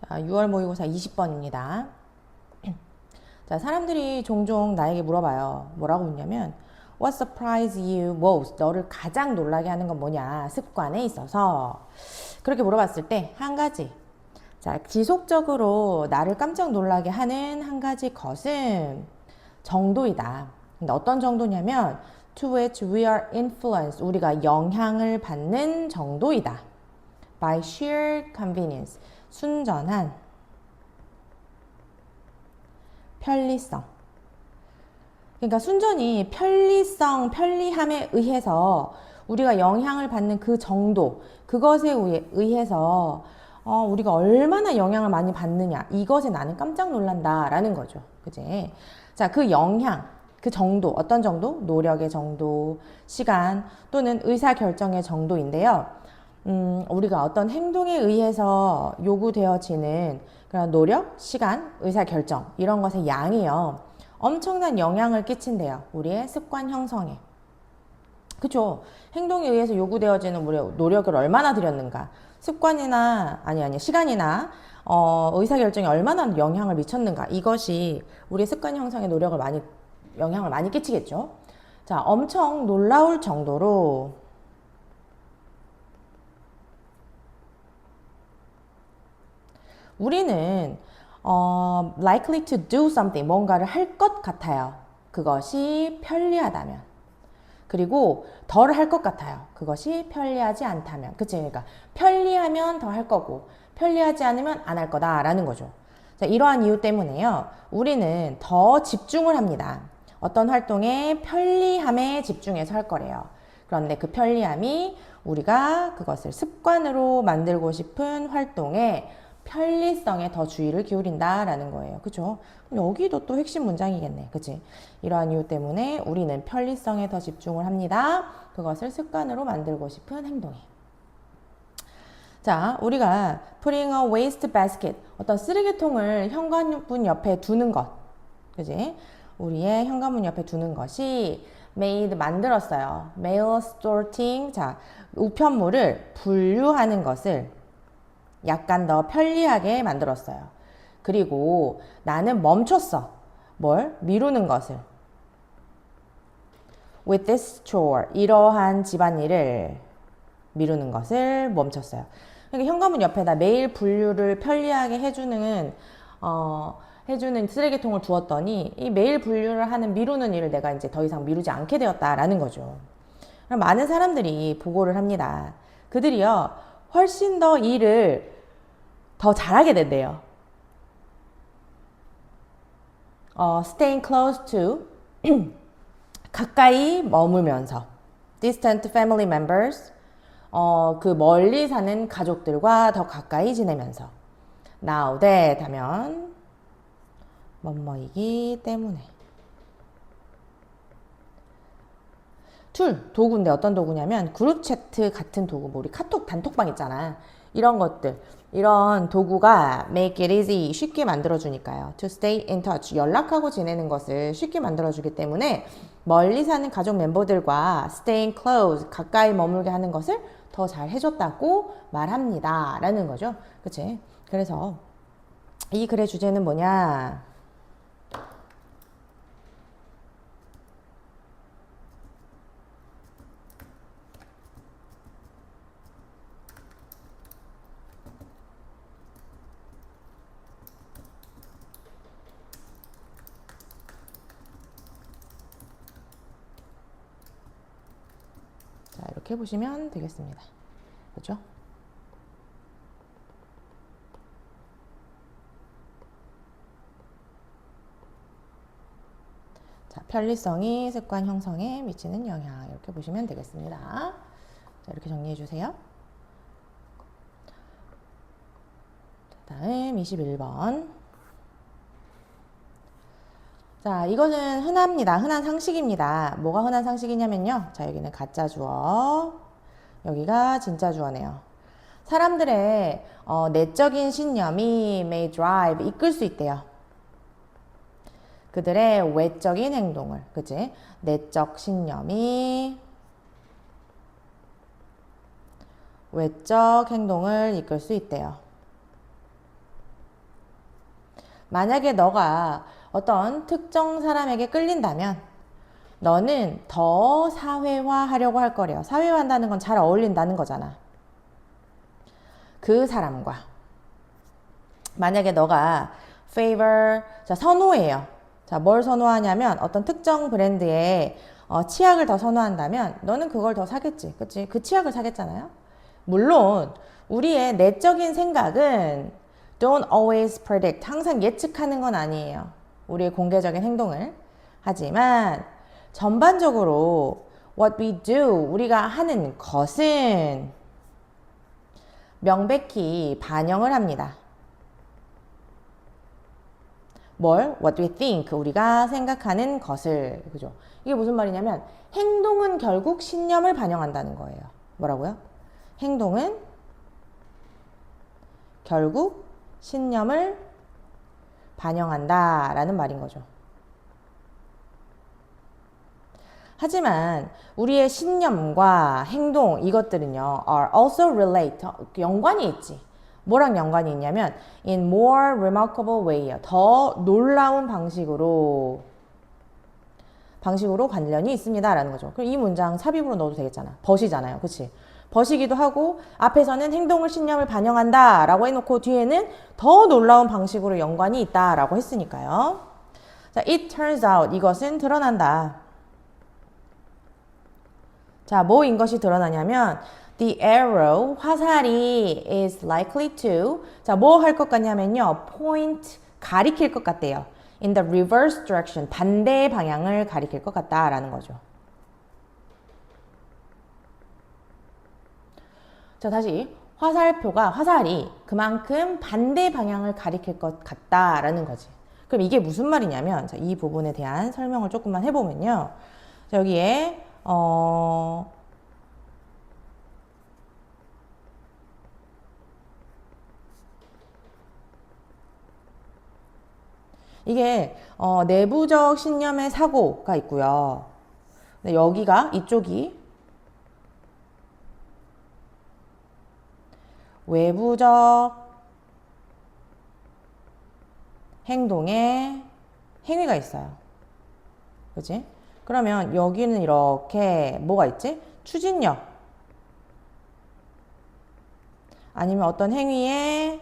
자, 6월 모의고사 20번입니다. 자, 사람들이 종종 나에게 물어봐요. 뭐라고 묻냐면 What surprised you most? 너를 가장 놀라게 하는 건 뭐냐? 습관에 있어서. 그렇게 물어봤을 때 한 가지. 자, 지속적으로 나를 깜짝 놀라게 하는 한 가지 것은 정도이다. 근데 어떤 정도냐면 to which we are influenced. 우리가 영향을 받는 정도이다. By sheer convenience. 순전한 편리성. 그러니까 순전히 편리성, 편리함에 의해서 우리가 영향을 받는 그 정도, 그것에 의해서 우리가 얼마나 영향을 많이 받느냐, 이것에 나는 깜짝 놀란다라는 거죠. 그지? 자, 그 영향, 그 정도, 어떤 정도? 노력의 정도, 시간 또는 의사결정의 정도인데요. 우리가 어떤 행동에 의해서 요구되어지는 그런 노력, 시간, 의사결정 이런 것의 양이요. 엄청난 영향을 끼친대요. 우리의 습관 형성에. 그쵸? 행동에 의해서 요구되어지는 우리의 노력을 얼마나 들였는가. 습관이나, 아니, 시간이나, 의사결정에 얼마나 영향을 미쳤는가. 이것이 우리의 습관 형성에 영향을 많이 끼치겠죠? 자, 엄청 놀라울 정도로 우리는 likely to do something, 뭔가를 할 것 같아요. 그것이 편리하다면. 그리고 덜 할 것 같아요. 그것이 편리하지 않다면. 그치? 그러니까 편리하면 더 할 거고 편리하지 않으면 안 할 거다라는 거죠. 자, 이러한 이유 때문에요. 우리는 더 집중을 합니다. 어떤 활동에 편리함에 집중해서 할 거래요. 그런데 그 편리함이 우리가 그것을 습관으로 만들고 싶은 활동에 편리성에 더 주의를 기울인다라는 거예요. 그죠? 여기도 또 핵심 문장이겠네. 그치? 이러한 이유 때문에 우리는 편리성에 더 집중을 합니다. 그것을 습관으로 만들고 싶은 행동에. 자, 우리가 putting a waste basket, 어떤 쓰레기통을 현관문 옆에 두는 것. 그지? 우리의 현관문 옆에 두는 것이 made, 만들었어요. mail sorting, 자, 우편물을 분류하는 것을 약간 더 편리하게 만들었어요. 그리고 나는 멈췄어. 뭘? 미루는 것을. With this chore, 이러한 집안일을 미루는 것을 멈췄어요. 그러니까 현관문 옆에다 매일 분류를 편리하게 해주는 쓰레기통을 두었더니 이 매일 분류를 하는 미루는 일을 내가 이제 더 이상 미루지 않게 되었다라는 거죠. 많은 사람들이 보고를 합니다. 그들이요, 훨씬 더 일을 더 잘하게 된대요. staying close to, 가까이 머물면서. distant family members, 그 멀리 사는 가족들과 더 가까이 지내면서. now that 하면 뭐뭐이기 때문에. 툴, 도구인데 어떤 도구냐면 그룹 채트 같은 도구, 뭐 우리 카톡 단톡방 있잖아. 이런 것들, 이런 도구가 make it easy, 쉽게 만들어주니까요. to stay in touch, 연락하고 지내는 것을 쉽게 만들어주기 때문에 멀리 사는 가족 멤버들과 staying close, 가까이 머물게 하는 것을 더 잘 해줬다고 말합니다. 라는 거죠. 그치? 그래서 이 글의 주제는 뭐냐? 자, 이렇게 보시면 되겠습니다. 그죠? 자, 편리성이 습관 형성에 미치는 영향. 이렇게 보시면 되겠습니다. 자, 이렇게 정리해 주세요. 다음 21번. 자, 이거는 흔합니다. 흔한 상식입니다. 뭐가 흔한 상식이냐면요. 자, 여기는 가짜 주어, 여기가 진짜 주어네요. 사람들의 내적인 신념이 may drive, 이끌 수 있대요. 그들의 외적인 행동을, 그치? 내적 신념이 외적 행동을 이끌 수 있대요. 만약에 너가 어떤 특정 사람에게 끌린다면 너는 더 사회화하려고 할 거래요. 사회화한다는 건 잘 어울린다는 거잖아. 그 사람과. 만약에 너가 favor, 자, 선호해요. 자, 뭘 선호하냐면 어떤 특정 브랜드의 치약을 더 선호한다면 너는 그걸 더 사겠지. 그치? 그 치약을 사겠잖아요. 물론 우리의 내적인 생각은 don't always predict. 항상 예측하는 건 아니에요. 우리의 공개적인 행동을. 하지만 전반적으로 what we do, 우리가 하는 것은 명백히 반영을 합니다. 뭘? What we think. 우리가 생각하는 것을. 그죠? 이게 무슨 말이냐면 행동은 결국 신념을 반영한다는 거예요. 뭐라고요? 행동은 결국 신념을 반영한다라는 말인 거죠. 하지만 우리의 신념과 행동 이것들은요 are also relate 연관이 있지. 뭐랑 연관이 있냐면 in more remarkable way 더 놀라운 방식으로 관련이 있습니다라는 거죠. 그럼 이 문장 삽입으로 넣어도 되겠잖아. 벗이잖아요. 그치? 벗이기도 하고 앞에서는 행동을 신념을 반영한다 라고 해놓고 뒤에는 더 놀라운 방식으로 연관이 있다 라고 했으니까요. 자, it turns out 이것은 드러난다. 자, 뭐인 것이 드러나냐면 the arrow, 화살이 is likely to 자, 뭐 할 것 같냐면요. point, 가리킬 것 같대요. in the reverse direction, 반대의 방향을 가리킬 것 같다라는 거죠. 자, 다시 화살이 그만큼 반대 방향을 가리킬 것 같다라는 거지. 그럼 이게 무슨 말이냐면 자, 이 부분에 대한 설명을 조금만 해보면요. 자, 여기에 이게 내부적 신념의 사고가 있고요. 여기가 이쪽이 외부적 행동의 행위가 있어요. 그치? 그러면 여기는 이렇게 뭐가 있지? 추진력 아니면 어떤 행위의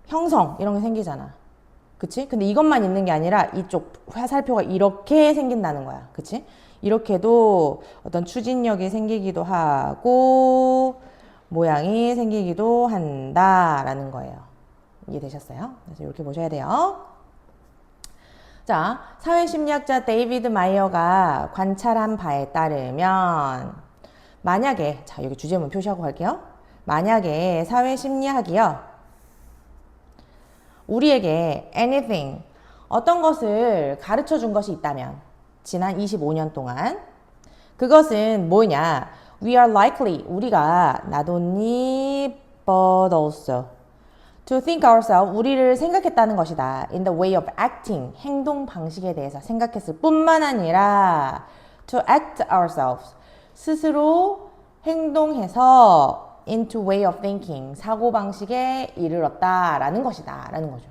형성 이런 게 생기잖아. 그치? 근데 이것만 있는 게 아니라 이쪽 화살표가 이렇게 생긴다는 거야. 그치? 이렇게도 어떤 추진력이 생기기도 하고 모양이 생기기도 한다라는 거예요. 이해되셨어요? 그래서 이렇게 보셔야 돼요. 자, 사회심리학자 데이비드 마이어가 관찰한 바에 따르면 만약에 자, 여기 주제문 표시하고 갈게요. 만약에 사회심리학이요. 우리에게 anything 어떤 것을 가르쳐 준 것이 있다면 지난 25년 동안 그것은 뭐냐? We are likely 우리가 not only but also to think ourselves 우리를 생각했다는 것이다. In the way of acting 행동 방식에 대해서 생각했을 뿐만 아니라 to act ourselves 스스로 행동해서 into way of thinking 사고 방식에 이르렀다라는 것이다라는 거죠.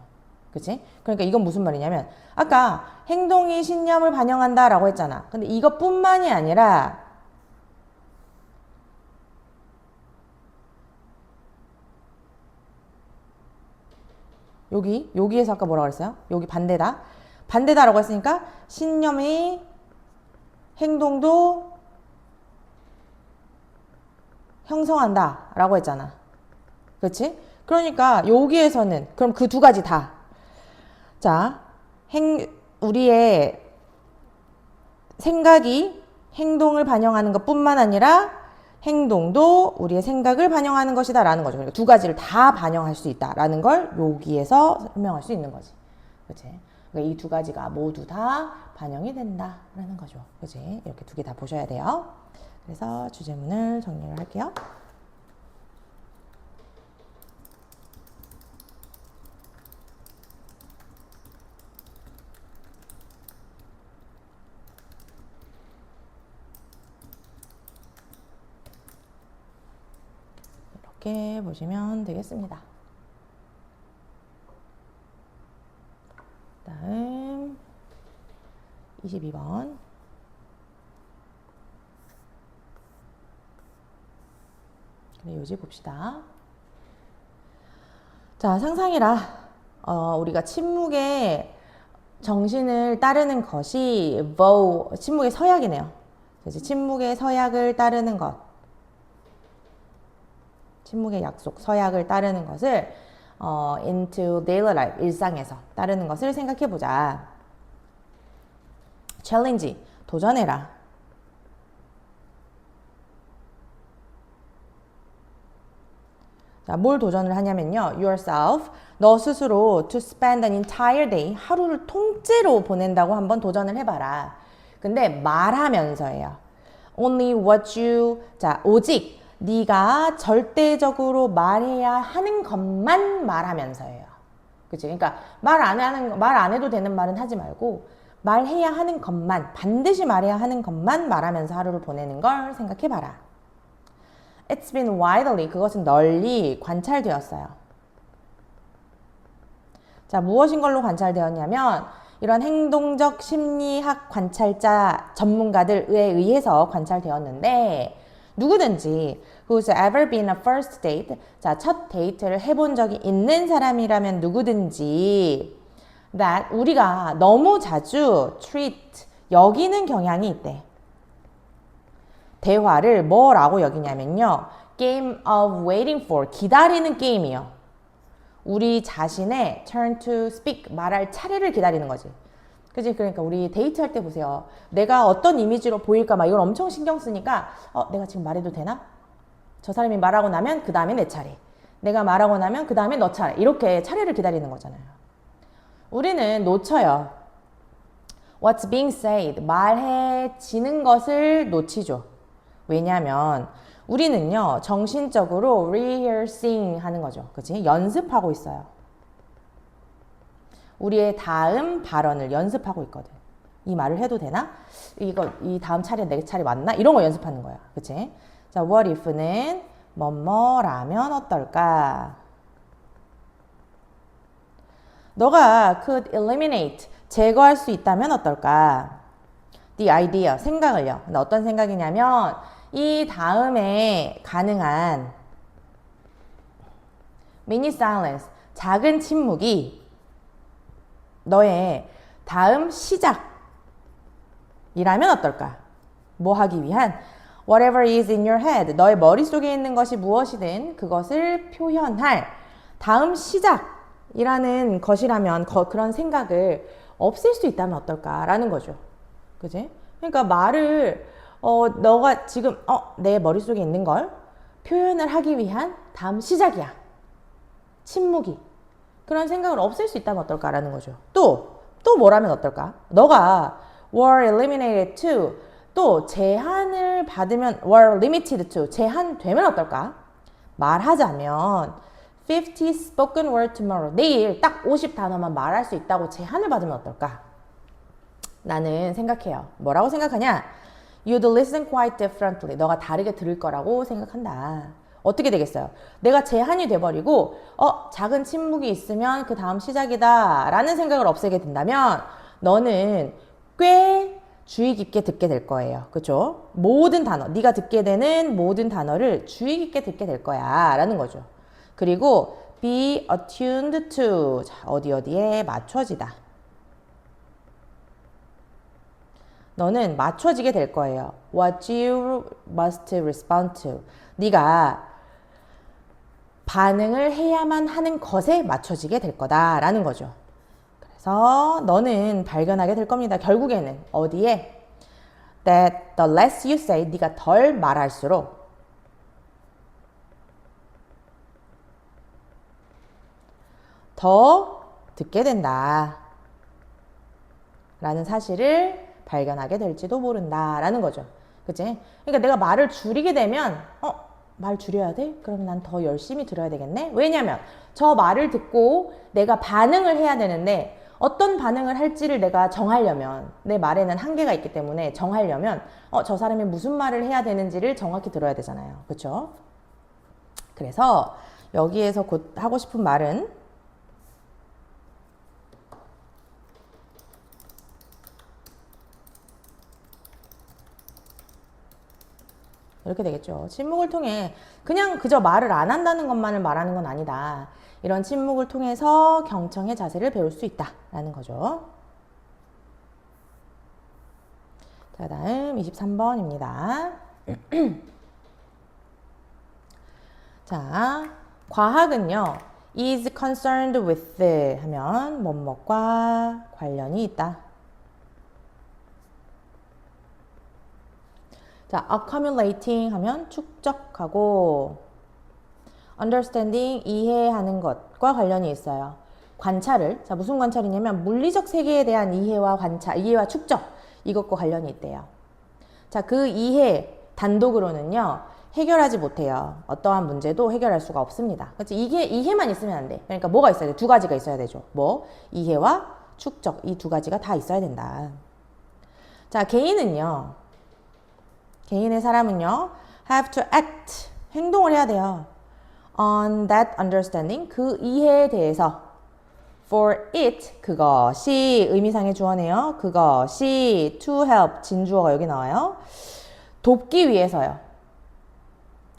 그치? 그러니까 이건 무슨 말이냐면 아까 행동이 신념을 반영한다라고 했잖아. 근데 이것뿐만이 아니라 여기에서 아까 뭐라고 그랬어요? 여기 반대다라고 했으니까 신념이 행동도 형성한다라고 했잖아. 그렇지? 그러니까 여기에서는 그럼 그 두 가지 다. 자, 우리의 생각이 행동을 반영하는 것뿐만 아니라 행동도 우리의 생각을 반영하는 것이다 라는 거죠. 그러니까 두 가지를 다 반영할 수 있다라는 걸 여기에서 설명할 수 있는 거지. 그치? 그러니까 이 두 가지가 모두 다 반영이 된다라는 거죠. 그치? 이렇게 두 개 다 보셔야 돼요. 그래서 주제문을 정리를 할게요. 이렇게 보시면 되겠습니다. 22번. 그래, 요지 봅시다. 자, 상상해라. 우리가 침묵의 정신을 따르는 것이 침묵의 서약이네요. 그래서 침묵의 서약을 따르는 것. 침묵의 약속, 서약을 따르는 것을 into daily life, 일상에서 따르는 것을 생각해 보자. challenge, 도전해라. 자, 뭘 도전을 하냐면요. yourself, 너 스스로 to spend an entire day, 하루를 통째로 보낸다고 한번 도전을 해봐라. 근데 말하면서예요. only what you, 자, 오직 네가 절대적으로 말해야 하는 것만 말하면서예요. 그치? 그러니까 말 안 해도 되는 말은 하지 말고 말해야 하는 것만, 반드시 말해야 하는 것만 말하면서 하루를 보내는 걸 생각해봐라. It's been widely, 그것은 널리 관찰되었어요. 자, 무엇인 걸로 관찰되었냐면 이런 행동적 심리학 관찰자 전문가들에 의해서 관찰되었는데 누구든지 who's ever been a first date, 자, 첫 데이트를 해본 적이 있는 사람이라면 누구든지 that 우리가 너무 자주 treat, 여기는 경향이 있대. 대화를 뭐라고 여기냐면요. Game of waiting for, 기다리는 게임이요. 우리 자신의 turn to speak, 말할 차례를 기다리는 거지. 그치? 그러니까 우리 데이트할 때 보세요. 내가 어떤 이미지로 보일까 막 이걸 엄청 신경 쓰니까 내가 지금 말해도 되나? 저 사람이 말하고 나면 그 다음에 내 차례. 내가 말하고 나면 그 다음에 너 차례. 이렇게 차례를 기다리는 거잖아요. 우리는 놓쳐요. What's being said, 말해지는 것을 놓치죠. 왜냐하면 우리는요 정신적으로 rehearsing 하는 거죠. 그치? 연습하고 있어요. 우리의 다음 발언을 연습하고 있거든. 이 말을 해도 되나? 이 다음 차례 내 차례 맞나? 이런 거 연습하는 거야. 그치? 자, what if는 뭐뭐라면 어떨까? 너가 could eliminate, 제거할 수 있다면 어떨까? The idea, 생각을요. 근데 어떤 생각이냐면 이 다음에 가능한 mini silence, 작은 침묵이 너의 다음 시작이라면 어떨까? 뭐 하기 위한 whatever is in your head, 너의 머릿속에 있는 것이 무엇이든 그것을 표현할 다음 시작이라는 것이라면 그런 생각을 없앨 수 있다면 어떨까라는 거죠. 그지? 그러니까 말을 너가 지금 내 머릿속에 있는 걸 표현을 하기 위한 다음 시작이야. 침묵이. 그런 생각을 없앨 수 있다면 어떨까라는 거죠. 또 뭐라면 어떨까? 너가 were eliminated to, 또 제한을 받으면 were limited to, 제한되면 어떨까? 말하자면 50 spoken word tomorrow, 내일 딱 50 단어만 말할 수 있다고 제한을 받으면 어떨까? 나는 생각해요. 뭐라고 생각하냐? You'd listen quite differently. 너가 다르게 들을 거라고 생각한다. 어떻게 되겠어요? 내가 제한이 돼버리고 작은 침묵이 있으면 그 다음 시작이다 라는 생각을 없애게 된다면 너는 꽤 주의 깊게 듣게 될 거예요. 그렇죠? 모든 단어, 네가 듣게 되는 모든 단어를 주의 깊게 듣게 될 거야 라는 거죠. 그리고 be attuned to, 자, 어디에 맞춰지다. 너는 맞춰지게 될 거예요. What you must respond to. 네가 반응을 해야만 하는 것에 맞춰지게 될 거다라는 거죠. 그래서 너는 발견하게 될 겁니다. 결국에는 어디에? That the less you say, 네가 덜 말할수록 더 듣게 된다 라는 사실을 발견하게 될지도 모른다라는 거죠. 그치? 그러니까 내가 말을 줄이게 되면 말 줄여야 돼? 그럼 난 더 열심히 들어야 되겠네? 왜냐면 저 말을 듣고 내가 반응을 해야 되는데 어떤 반응을 할지를 내가 정하려면 내 말에는 한계가 있기 때문에 정하려면 저 사람이 무슨 말을 해야 되는지를 정확히 들어야 되잖아요. 그쵸? 그래서 여기에서 곧 하고 싶은 말은 이렇게 되겠죠. 침묵을 통해 그냥 그저 말을 안 한다는 것만을 말하는 건 아니다. 이런 침묵을 통해서 경청의 자세를 배울 수 있다라는 거죠. 자, 다음 23번입니다. 자, 과학은요. is concerned with 하면 뭐뭐과 관련이 있다. 자, accumulating 하면 축적하고 understanding 이해하는 것과 관련이 있어요. 관찰을, 자, 무슨 관찰이냐면 물리적 세계에 대한 이해와 관찰, 이해와 축적 이것과 관련이 있대요. 자, 그 이해 단독으로는요. 해결하지 못해요. 어떠한 문제도 해결할 수가 없습니다. 그렇지? 이해만 있으면 안 돼. 그러니까 뭐가 있어야 돼? 두 가지가 있어야 되죠. 뭐? 이해와 축적. 이 두 가지가 다 있어야 된다. 자, 개인의 사람은요. have to act. 행동을 해야 돼요. on that understanding. 그 이해에 대해서. for it. 그것이 의미상의 주어네요. 그것이 to help. 진주어가 여기 나와요. 돕기 위해서요.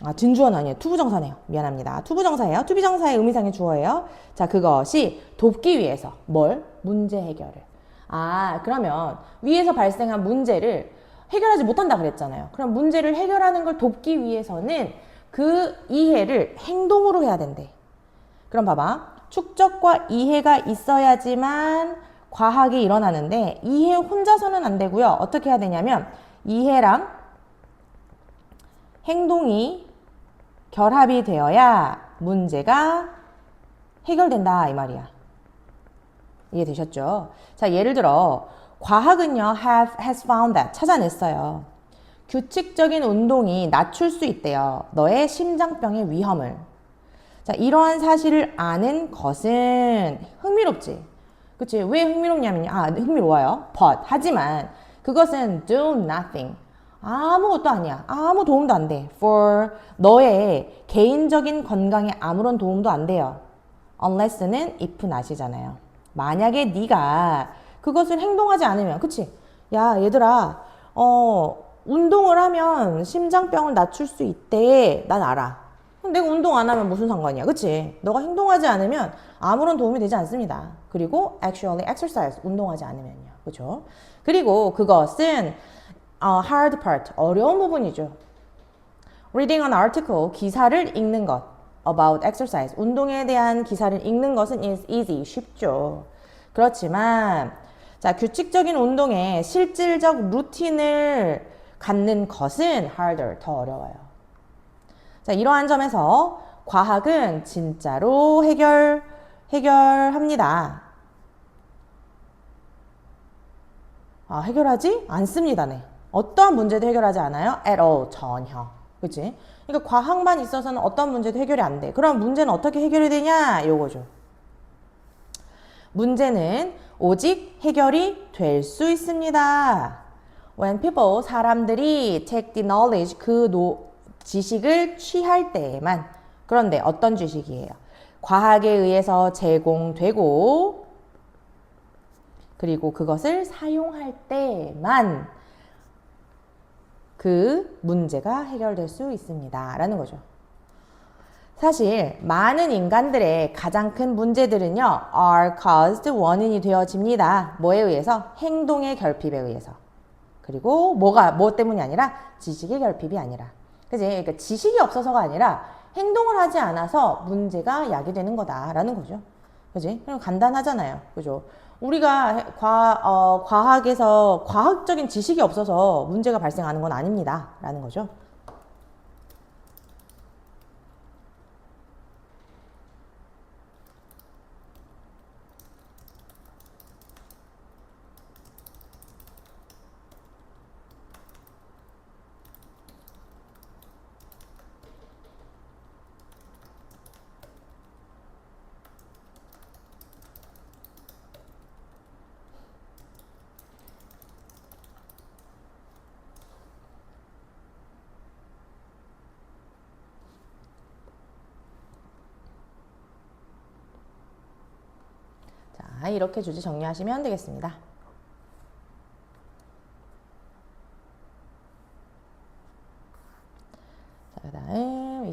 아, 진주어는 아니에요. 투부정사네요. 미안합니다. 투부정사예요. 투비정사의 의미상의 주어예요. 자, 그것이 돕기 위해서 뭘? 문제 해결을. 아, 그러면 위에서 발생한 문제를 해결하지 못한다 그랬잖아요. 그럼 문제를 해결하는 걸 돕기 위해서는 그 이해를 행동으로 해야 된대. 그럼 봐봐. 축적과 이해가 있어야지만 과학이 일어나는데 이해 혼자서는 안 되고요. 어떻게 해야 되냐면 이해랑 행동이 결합이 되어야 문제가 해결된다 이 말이야. 이해되셨죠? 자, 예를 들어 과학은요 has found that 찾아냈어요. 규칙적인 운동이 낮출 수 있대요. 너의 심장병의 위험을. 자, 이러한 사실을 아는 것은 흥미롭지. 그치? 왜 흥미롭냐면요. 아, 흥미로워요. But 하지만 그것은 do nothing. 아무것도 아니야. 아무 도움도 안 돼. For 너의 개인적인 건강에 아무런 도움도 안 돼요. Unless는 if not이잖아요. 만약에 네가 그것을 행동하지 않으면, 그치? 야, 얘들아, 운동을 하면 심장병을 낮출 수 있대. 난 알아. 그럼 내가 운동 안 하면 무슨 상관이야, 그치? 너가 행동하지 않으면 아무런 도움이 되지 않습니다. 그리고 actually exercise, 운동하지 않으면요, 그죠? 그리고 그것은 hard part, 어려운 부분이죠. Reading an article, 기사를 읽는 것. About exercise, 운동에 대한 기사를 읽는 것은 is easy, 쉽죠. 그렇지만 자, 규칙적인 운동에 실질적 루틴을 갖는 것은 harder, 더 어려워요. 자, 이러한 점에서 과학은 진짜로 해결합니다. 아, 해결하지 않습니다네. 어떠한 문제도 해결하지 않아요? at all, 전혀. 그치? 그러니까 과학만 있어서는 어떤 문제도 해결이 안 돼. 그럼 문제는 어떻게 해결이 되냐? 요거죠. 문제는 오직 해결이 될 수 있습니다. When people, 사람들이 take the knowledge, 지식을 취할 때에만. 그런데 어떤 지식이에요? 과학에 의해서 제공되고 그리고 그것을 사용할 때만 그 문제가 해결될 수 있습니다. 라는 거죠. 사실 많은 인간들의 가장 큰 문제들은요. are caused, 원인이 되어집니다. 뭐에 의해서? 행동의 결핍에 의해서. 그리고 뭐 때문이 아니라 지식의 결핍이 아니라. 그지? 그러니까 지식이 없어서가 아니라 행동을 하지 않아서 문제가 야기되는 거다라는 거죠. 그지? 그럼 간단하잖아요. 그죠? 우리가 과학에서 과학적인 지식이 없어서 문제가 발생하는 건 아닙니다. 라는 거죠. 자, 이렇게 주제 정리하시면 되겠습니다.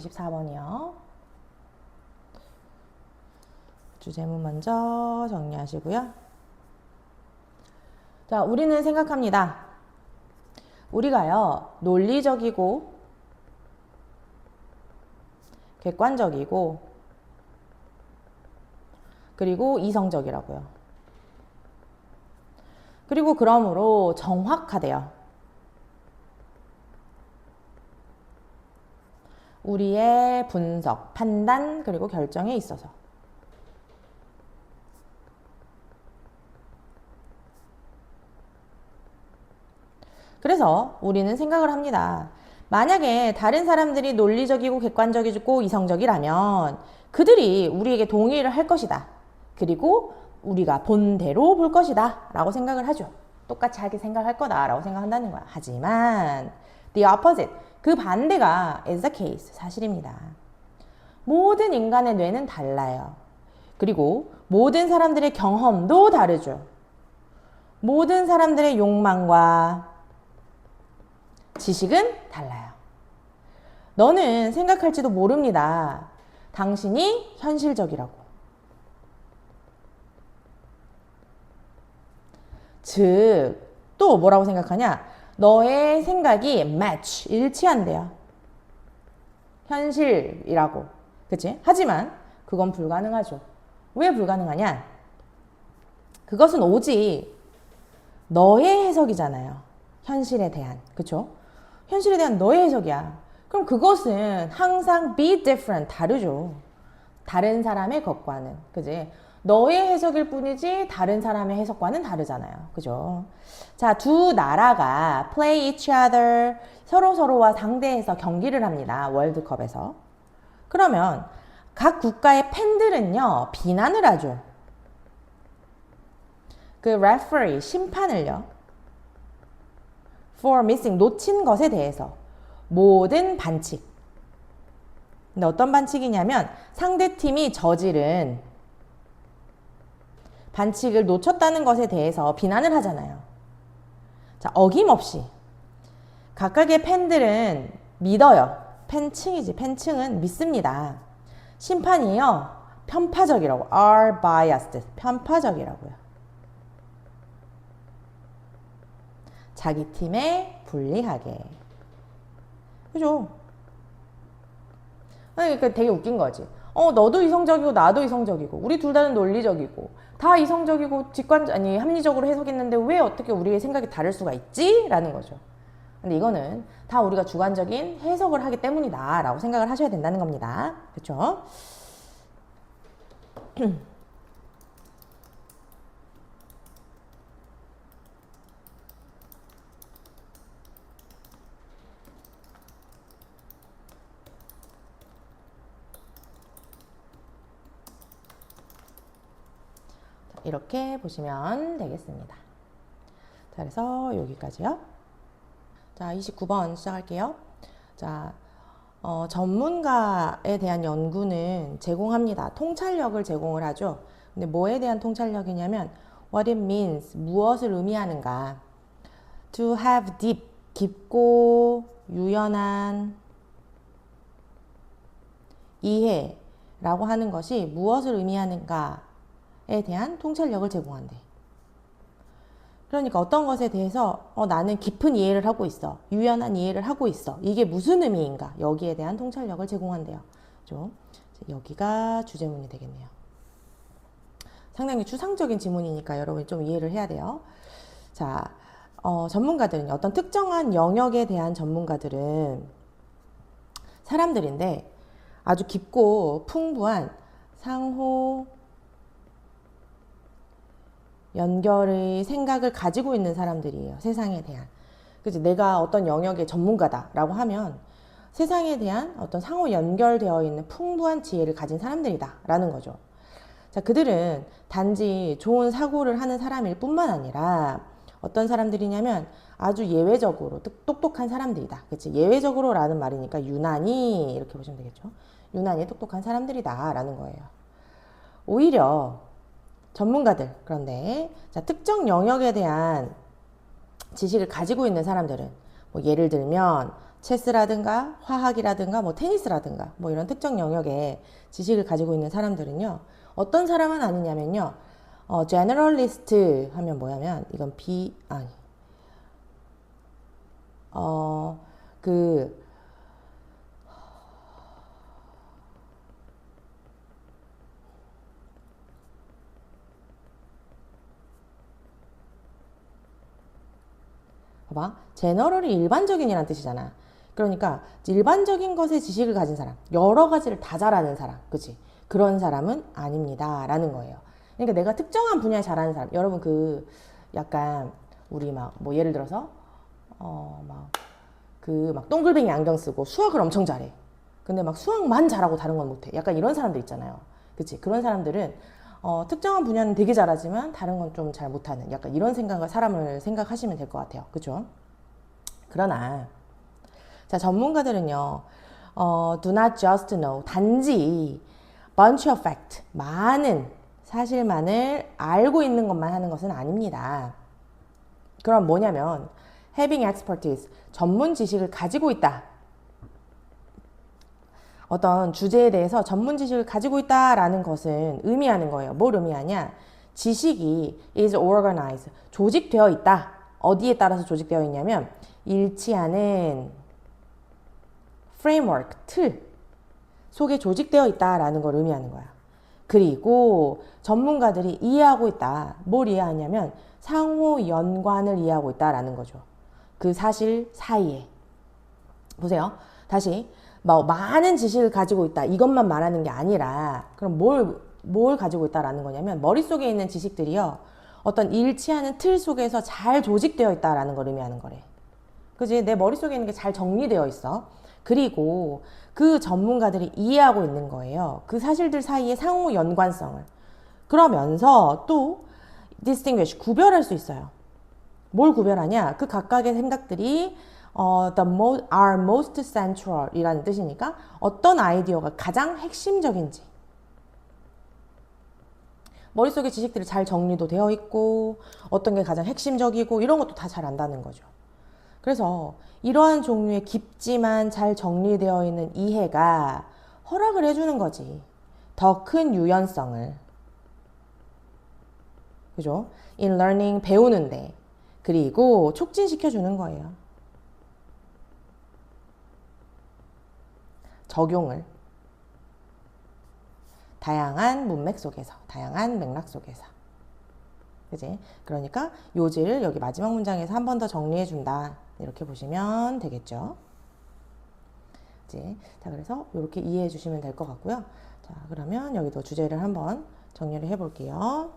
24번이요. 주제문 먼저 정리하시고요. 자, 우리는 생각합니다. 우리가요, 논리적이고 객관적이고 그리고 이성적이라고요. 그리고 그러므로 정확하대요. 우리의 분석, 판단, 그리고 결정에 있어서. 그래서 우리는 생각을 합니다. 만약에 다른 사람들이 논리적이고 객관적이고 이성적이라면 그들이 우리에게 동의를 할 것이다. 그리고 우리가 본대로 볼 것이다 라고 생각을 하죠. 똑같이 하게 생각할 거다 라고 생각한다는 거야. 하지만 the opposite, 그 반대가 is the case, 사실입니다. 모든 인간의 뇌는 달라요. 그리고 모든 사람들의 경험도 다르죠. 모든 사람들의 욕망과 지식은 달라요. 너는 생각할지도 모릅니다. 당신이 현실적이라고. 즉, 또 뭐라고 생각하냐? 너의 생각이 match, 일치한대요. 현실이라고. 그치? 하지만 그건 불가능하죠. 왜 불가능하냐? 그것은 오직 너의 해석이잖아요. 현실에 대한. 그쵸? 현실에 대한 너의 해석이야. 그럼 그것은 항상 be different, 다르죠. 다른 사람의 것과는. 그지? 너의 해석일 뿐이지 다른 사람의 해석과는 다르잖아요. 그죠? 자, 두 나라가 play each other, 서로서로와 상대해서 경기를 합니다. 월드컵에서. 그러면 각 국가의 팬들은요, 비난을 하죠. 그 referee, 심판을요, for missing, 놓친 것에 대해서 모든 반칙. 근데 어떤 반칙이냐면 상대팀이 저지른 반칙을 놓쳤다는 것에 대해서 비난을 하잖아요. 자, 어김없이 각각의 팬들은 믿어요. 팬층이지. 팬층은 믿습니다. 심판이요, 편파적이라고. are biased. 편파적이라고요. 자기 팀에 불리하게. 그죠? 그러니까 되게 웃긴 거지. 너도 이성적이고 나도 이성적이고 우리 둘 다는 논리적이고 다 이성적이고 합리적으로 해석했는데 왜 어떻게 우리의 생각이 다를 수가 있지? 라는 거죠. 근데 이거는 다 우리가 주관적인 해석을 하기 때문이다 라고 생각을 하셔야 된다는 겁니다. 그렇죠? 이렇게 보시면 되겠습니다. 자, 그래서 여기까지요. 자, 29번 시작할게요. 자, 전문가에 대한 연구는 제공합니다. 통찰력을 제공을 하죠. 근데 뭐에 대한 통찰력이냐면 what it means, 무엇을 의미하는가. to have deep, 깊고 유연한 이해라고 하는 것이 무엇을 의미하는가에 대한 통찰력을 제공한대. 그러니까 어떤 것에 대해서 나는 깊은 이해를 하고 있어. 유연한 이해를 하고 있어. 이게 무슨 의미인가? 여기에 대한 통찰력을 제공한대요. 그렇죠? 여기가 주제문이 되겠네요. 상당히 추상적인 지문이니까 여러분이 좀 이해를 해야 돼요. 자, 전문가들은 어떤 특정한 영역에 대한 전문가들은 사람들인데 아주 깊고 풍부한 상호 연결의 생각을 가지고 있는 사람들이에요. 세상에 대한. 그치? 내가 어떤 영역의 전문가다라고 하면 세상에 대한 어떤 상호 연결되어 있는 풍부한 지혜를 가진 사람들이다 라는 거죠. 자, 그들은 단지 좋은 사고를 하는 사람일 뿐만 아니라 어떤 사람들이냐면 아주 예외적으로 똑똑한 사람들이다. 그치? 예외적으로 라는 말이니까 유난히 이렇게 보시면 되겠죠. 유난히 똑똑한 사람들이다 라는 거예요. 오히려 전문가들, 그런데 자, 특정 영역에 대한 지식을 가지고 있는 사람들은 뭐 예를 들면 체스라든가 화학이라든가 뭐 테니스라든가 뭐 이런 특정 영역의 지식을 가지고 있는 사람들은요. 어떤 사람은 아니냐면요. 제너럴리스트 하면 뭐냐면 이건 그 봐봐. 제너럴이 일반적인이란 뜻이잖아. 그러니까 일반적인 것에 지식을 가진 사람, 여러 가지를 다 잘하는 사람, 그치? 그런 사람은 아닙니다. 라는 거예요. 그러니까 내가 특정한 분야에 잘하는 사람, 여러분 그 약간 우리 막 뭐 예를 들어서 막 동글뱅이 안경 쓰고 수학을 엄청 잘해. 근데 막 수학만 잘하고 다른 건 못해. 약간 이런 사람들 있잖아요. 그치? 그런 사람들은 특정한 분야는 되게 잘하지만 다른 건 좀 잘 못하는 약간 이런 생각을 사람을 생각하시면 될 것 같아요. 그죠? 그러나 자 전문가들은요 do not just know 단지 bunch of fact 많은 사실만을 알고 있는 것만 하는 것은 아닙니다. 그럼 뭐냐면 having expertise 전문 지식을 가지고 있다. 어떤 주제에 대해서 전문 지식을 가지고 있다라는 것은 의미하는 거예요. 뭘 의미하냐? 지식이 is organized, 조직되어 있다. 어디에 따라서 조직되어 있냐면 일치하는 framework, 틀 속에 조직되어 있다라는 걸 의미하는 거야. 그리고 전문가들이 이해하고 있다. 뭘 이해하냐면 상호 연관을 이해하고 있다라는 거죠. 그 사실 사이에. 보세요. 다시 뭐 많은 지식을 가지고 있다 이것만 말하는 게 아니라 그럼 뭘 가지고 있다라는 거냐면 머릿속에 있는 지식들이요 어떤 일치하는 틀 속에서 잘 조직되어 있다라는 걸 의미하는 거래. 그지? 내 머릿속에 있는 게 잘 정리되어 있어. 그리고 그 전문가들이 이해하고 있는 거예요. 그 사실들 사이의 상호 연관성을. 그러면서 또 distinguish 구별할 수 있어요. 뭘 구별하냐? 그 각각의 생각들이 are most central 이라는 뜻이니까 어떤 아이디어가 가장 핵심적인지 머릿속에 지식들이 잘 정리도 되어 있고 어떤 게 가장 핵심적이고 이런 것도 다 잘 안다는 거죠. 그래서 이러한 종류의 깊지만 잘 정리되어 있는 이해가 허락을 해주는 거지. 더 큰 유연성을. 그죠? in learning 배우는데 그리고 촉진시켜주는 거예요. 적용을 다양한 문맥 속에서 다양한 맥락 속에서 그지? 그러니까 요지를 여기 마지막 문장에서 한 번 더 정리해 준다 이렇게 보시면 되겠죠. 그지? 자 그래서 이렇게 이해해 주시면 될 것 같고요. 자 그러면 여기도 주제를 한번 정리를 해 볼게요.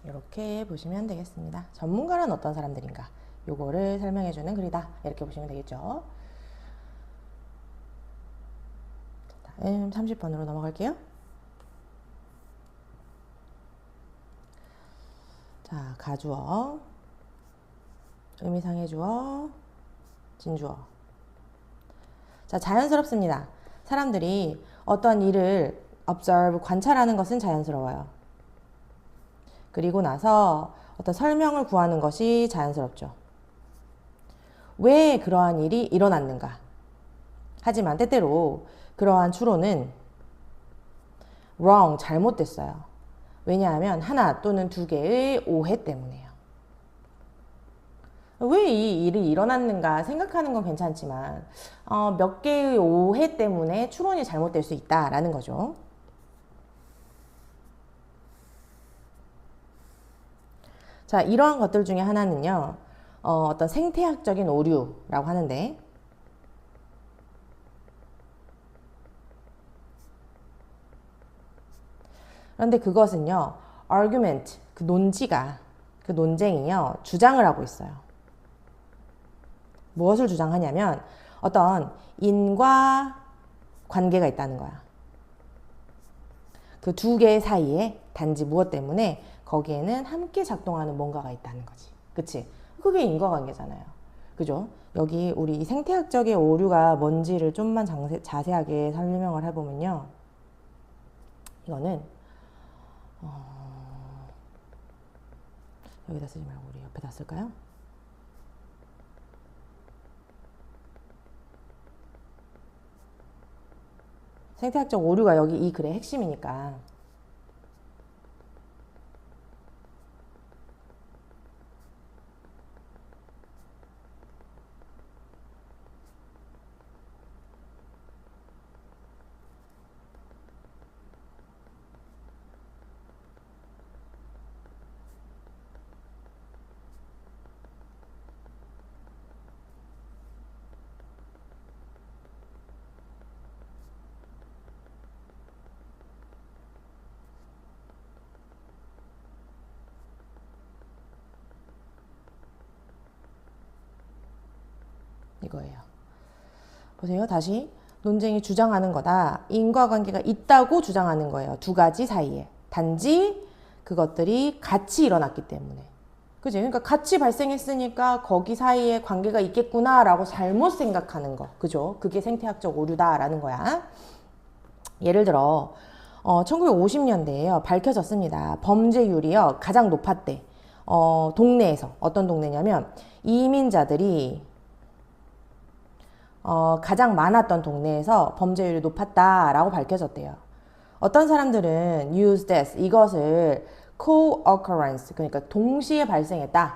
이렇게 보시면 되겠습니다. 전문가란 어떤 사람들인가? 요거를 설명해주는 글이다. 이렇게 보시면 되겠죠. 다음 30번으로 넘어갈게요. 자, 가주어, 의미상의 주어, 진주어. 자, 자연스럽습니다. 사람들이 어떤 일을 observe, 관찰하는 것은 자연스러워요. 그리고 나서 어떤 설명을 구하는 것이 자연스럽죠. 왜 그러한 일이 일어났는가? 하지만 때때로 그러한 추론은 wrong, 잘못됐어요. 왜냐하면 하나 또는 두 개의 오해 때문에요. 왜 이 일이 일어났는가 생각하는 건 괜찮지만 몇 개의 오해 때문에 추론이 잘못될 수 있다라는 거죠. 자, 이러한 것들 중에 하나는요. 어떤 생태학적인 오류라고 하는데, 그런데 그것은요, argument, 그 논지가, 그 논쟁이요, 주장을 하고 있어요. 무엇을 주장하냐면, 어떤 인과 관계가 있다는 거야. 그 두 개 사이에 단지 무엇 때문에 거기에는 함께 작동하는 뭔가가 있다는 거지. 그치? 그게 인과관계잖아요. 그죠? 여기 우리 생태학적의 오류가 뭔지를 좀만 자세하게 설명을 해보면요. 이거는 여기다 쓰지 말고 우리 옆에다 쓸까요? 생태학적 오류가 여기 이 글의 핵심이니까. 이거예요. 보세요. 다시 논쟁이 주장하는 거다. 인과관계가 있다고 주장하는 거예요. 두 가지 사이에. 단지 그것들이 같이 일어났기 때문에. 그지? 그러니까 같이 발생했으니까 거기 사이에 관계가 있겠구나라고 잘못 생각하는 거. 그죠? 그게 생태학적 오류다라는 거야. 예를 들어 1950년대에요. 밝혀졌습니다. 범죄율이요. 가장 높았대. 동네에서. 어떤 동네냐면 이민자들이 가장 많았던 동네에서 범죄율이 높았다라고 밝혀졌대요. 어떤 사람들은 use this, 이것을 co-occurrence, 그러니까 동시에 발생했다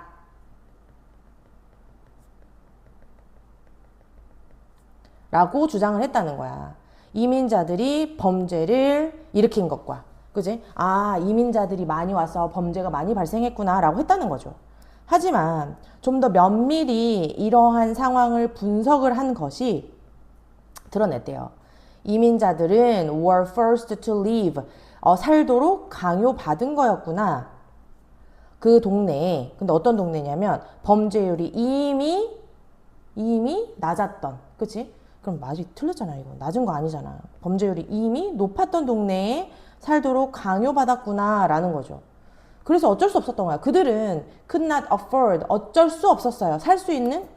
라고 주장을 했다는 거야. 이민자들이 범죄를 일으킨 것과, 그지? 아, 이민자들이 많이 와서 범죄가 많이 발생했구나 라고 했다는 거죠. 하지만 좀 더 면밀히 이러한 상황을 분석을 한 것이 드러냈대요. 이민자들은 were first to leave, 살도록 강요받은 거였구나. 그 동네에, 근데 어떤 동네냐면 범죄율이 이미 낮았던, 그치? 그럼 맞이 틀렸잖아. 이거 낮은 거 아니잖아. 범죄율이 이미 높았던 동네에 살도록 강요받았구나 라는 거죠. 그래서 어쩔 수 없었던 거야. 그들은 could not afford, 어쩔 수 없었어요. 살 수 있는,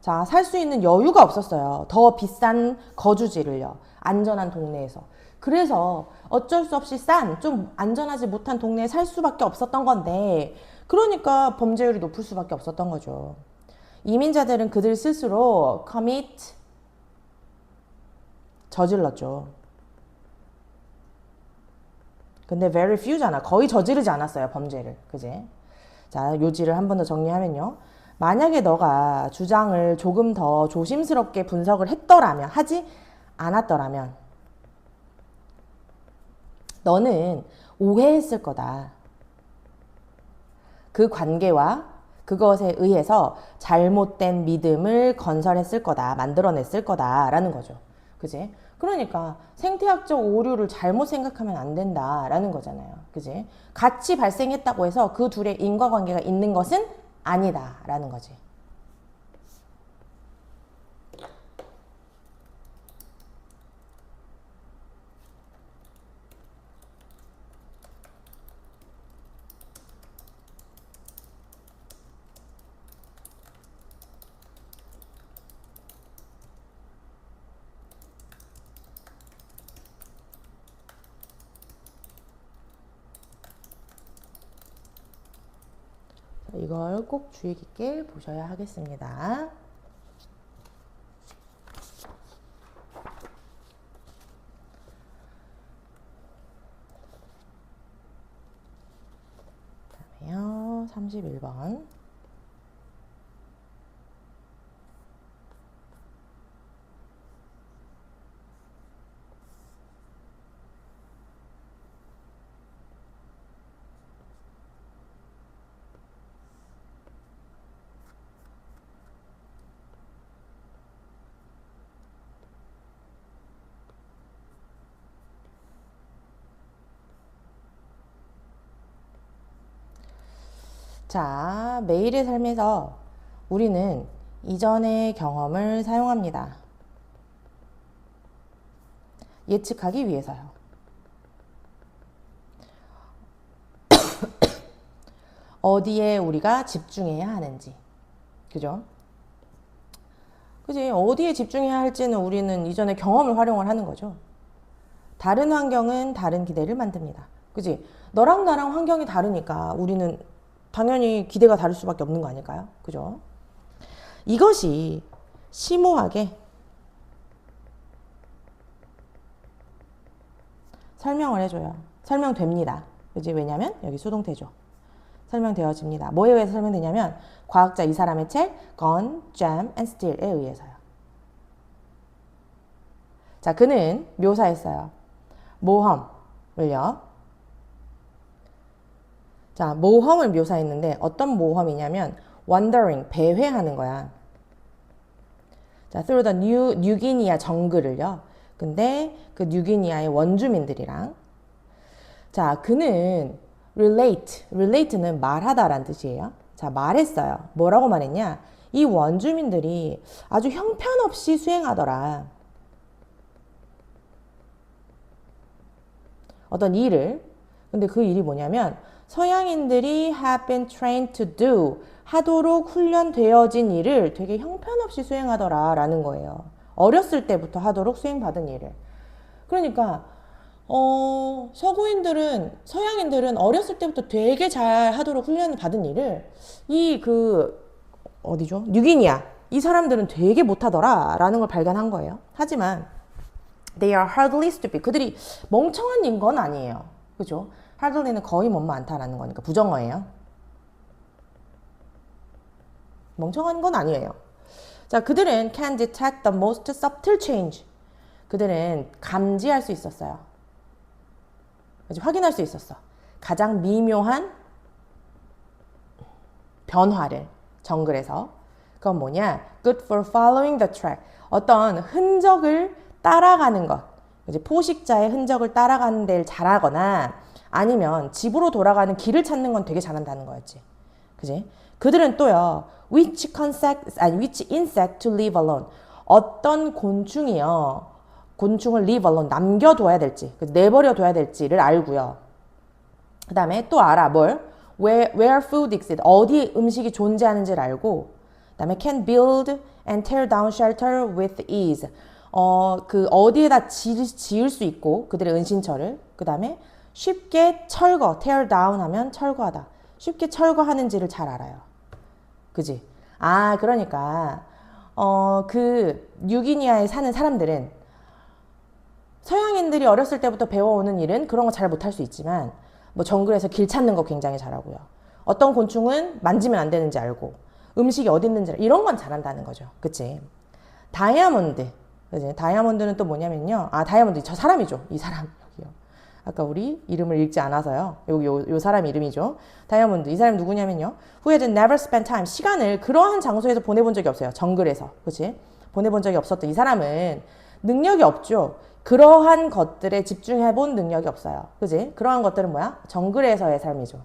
자, 살 수 있는 여유가 없었어요. 더 비싼 거주지를요. 안전한 동네에서. 그래서 어쩔 수 없이 싼, 좀 안전하지 못한 동네에 살 수밖에 없었던 건데, 그러니까 범죄율이 높을 수밖에 없었던 거죠. 이민자들은 그들 스스로 commit, 저질렀죠. 근데 very few잖아. 거의 저지르지 않았어요, 범죄를. 그지? 자, 요지를 한 번 더 정리하면요. 만약에 너가 주장을 조금 더 조심스럽게 분석을 했더라면, 하지 않았더라면, 너는 오해했을 거다. 그 관계와 그것에 의해서 잘못된 믿음을 건설했을 거다. 만들어냈을 거다라는 거죠. 그지? 그러니까 생태학적 오류를 잘못 생각하면 안 된다라는 거잖아요. 그지? 같이 발생했다고 해서 그 둘의 인과관계가 있는 것은 아니다라는 거지. 이걸 꼭 주의 깊게 보셔야 하겠습니다. 그다음에요, 31번. 자, 매일의 삶에서 우리는 이전의 경험을 사용합니다. 예측하기 위해서요. 어디에 우리가 집중해야 하는지. 그죠? 그지? 어디에 집중해야 할지는 우리는 이전의 경험을 활용을 하는 거죠. 다른 환경은 다른 기대를 만듭니다. 그지? 너랑 나랑 환경이 다르니까 우리는 당연히 기대가 다를 수밖에 없는 거 아닐까요? 그죠? 이것이 심오하게 설명을 해줘요. 설명됩니다. 그지? 왜냐면 여기 수동태죠. 설명되어집니다. 뭐에 의해서 설명되냐면 과학자 이 사람의 책 Gone, Jam and Steal에 의해서요. 자, 그는 묘사했어요. 모험을요. 자, 모험을 묘사했는데 어떤 모험이냐면 wandering, 배회하는 거야. 자, through the 뉴기니아 정글을요. 근데 그 뉴기니아의 원주민들이랑 자, 그는 relate는 말하다란 뜻이에요. 자, 말했어요. 뭐라고 말했냐? 이 원주민들이 아주 형편없이 수행하더라. 어떤 일을. 근데 그 일이 뭐냐면 서양인들이 have been trained to do 하도록 훈련되어진 일을 되게 형편없이 수행하더라 라는 거예요. 어렸을 때부터 하도록 수행받은 일을. 그러니까 서양인들은 어렸을 때부터 되게 잘 하도록 훈련을 받은 일을 어디죠? 뉴기니아. 이 사람들은 되게 못하더라 라는 걸 발견한 거예요. 하지만 they are hardly stupid. 그들이 멍청한 건 아니에요. 그죠? hardly는 거의 못마 않다라는 거니까 부정어예요. 멍청한 건 아니에요. 자, 그들은 can detect the most subtle change. 그들은 감지할 수 있었어요. 확인할 수 있었어. 가장 미묘한 변화를 정글에서. 그건 뭐냐? Good for following the track. 어떤 흔적을 따라가는 것. 이제 포식자의 흔적을 따라가는 데를 잘하거나 아니면 집으로 돌아가는 길을 찾는 건 되게 잘한다는 거였지. 그지? 그들은 또요. which insect to leave alone. 어떤 곤충이요. 곤충을 leave alone, 남겨둬야 될지, 내버려둬야 될지를 알고요. 그 다음에 또 알아, 뭘? Where food exists, 어디 음식이 존재하는지를 알고, 그 다음에 can build and tear down shelter with ease. 어디에다 지을 수 있고, 그들의 은신처를. 그 다음에 쉽게 tear down 하면 철거하다. 쉽게 철거하는지를 잘 알아요. 그지? 아, 그러니까, 뉴기니아에 사는 사람들은 서양인들이 어렸을 때부터 배워오는 일은 그런 거 잘 못할 수 있지만 뭐 정글에서 길 찾는 거 굉장히 잘하고요. 어떤 곤충은 만지면 안 되는지 알고 음식이 어디 있는지 이런 건 잘한다는 거죠. 그치? 다이아몬드. 그치? 다이아몬드는 또 뭐냐면요. 아, 다이아몬드 저 사람이죠. 이 사람 여기요. 아까 우리 이름을 읽지 않아서요. 여기 요 사람 이름이죠. 다이아몬드. 이 사람이 누구냐면요. Who had never spent time. 시간을 그러한 장소에서 보내본 적이 없어요. 정글에서. 그치? 보내본 적이 없었던 이 사람은 능력이 없죠. 그러한 것들에 집중해본 능력이 없어요. 그지? 그러한 것들은 뭐야? 정글에서의 삶이죠.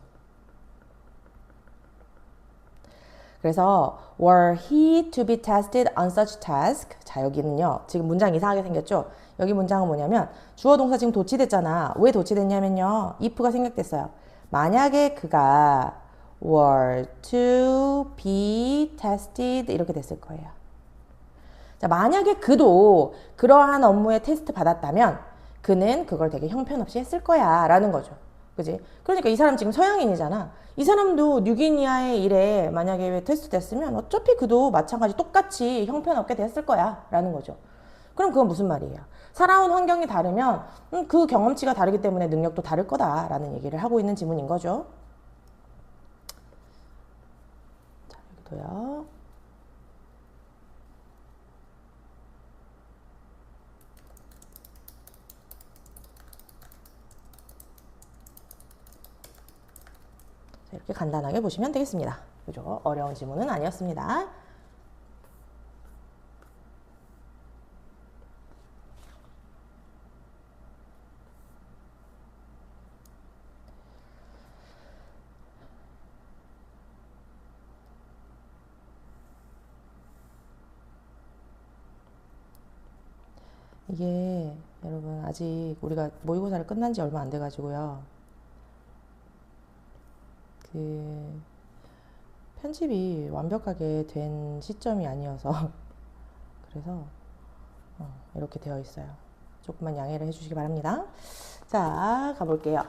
그래서 were he to be tested on such task? 자, 여기는요. 지금 문장 이상하게 생겼죠? 여기 문장은 뭐냐면 주어 동사 지금 도치됐잖아. 왜 도치됐냐면요. if가 생략됐어요. 만약에 그가 were to be tested 이렇게 됐을 거예요. 자, 만약에 그도 그러한 업무에 테스트 받았다면 그는 그걸 되게 형편없이 했을 거야 라는 거죠. 그지? 그러니까 이 사람 지금 서양인이잖아. 이 사람도 뉴기니아의 일에 만약에 테스트 됐으면 어차피 그도 마찬가지 똑같이 형편없게 됐을 거야 라는 거죠. 그럼 그건 무슨 말이에요? 살아온 환경이 다르면 그 경험치가 다르기 때문에 능력도 다를 거다라는 얘기를 하고 있는 지문인 거죠. 자, 여기도요. 이렇게 간단하게 보시면 되겠습니다. 그죠? 어려운 지문은 아니었습니다. 이게 여러분 아직 우리가 모의고사를 끝난 지 얼마 안 돼가지고요. 그 편집이 완벽하게 된 시점이 아니어서 그래서 이렇게 되어 있어요. 조금만 양해를 해주시기 바랍니다. 자, 가볼게요.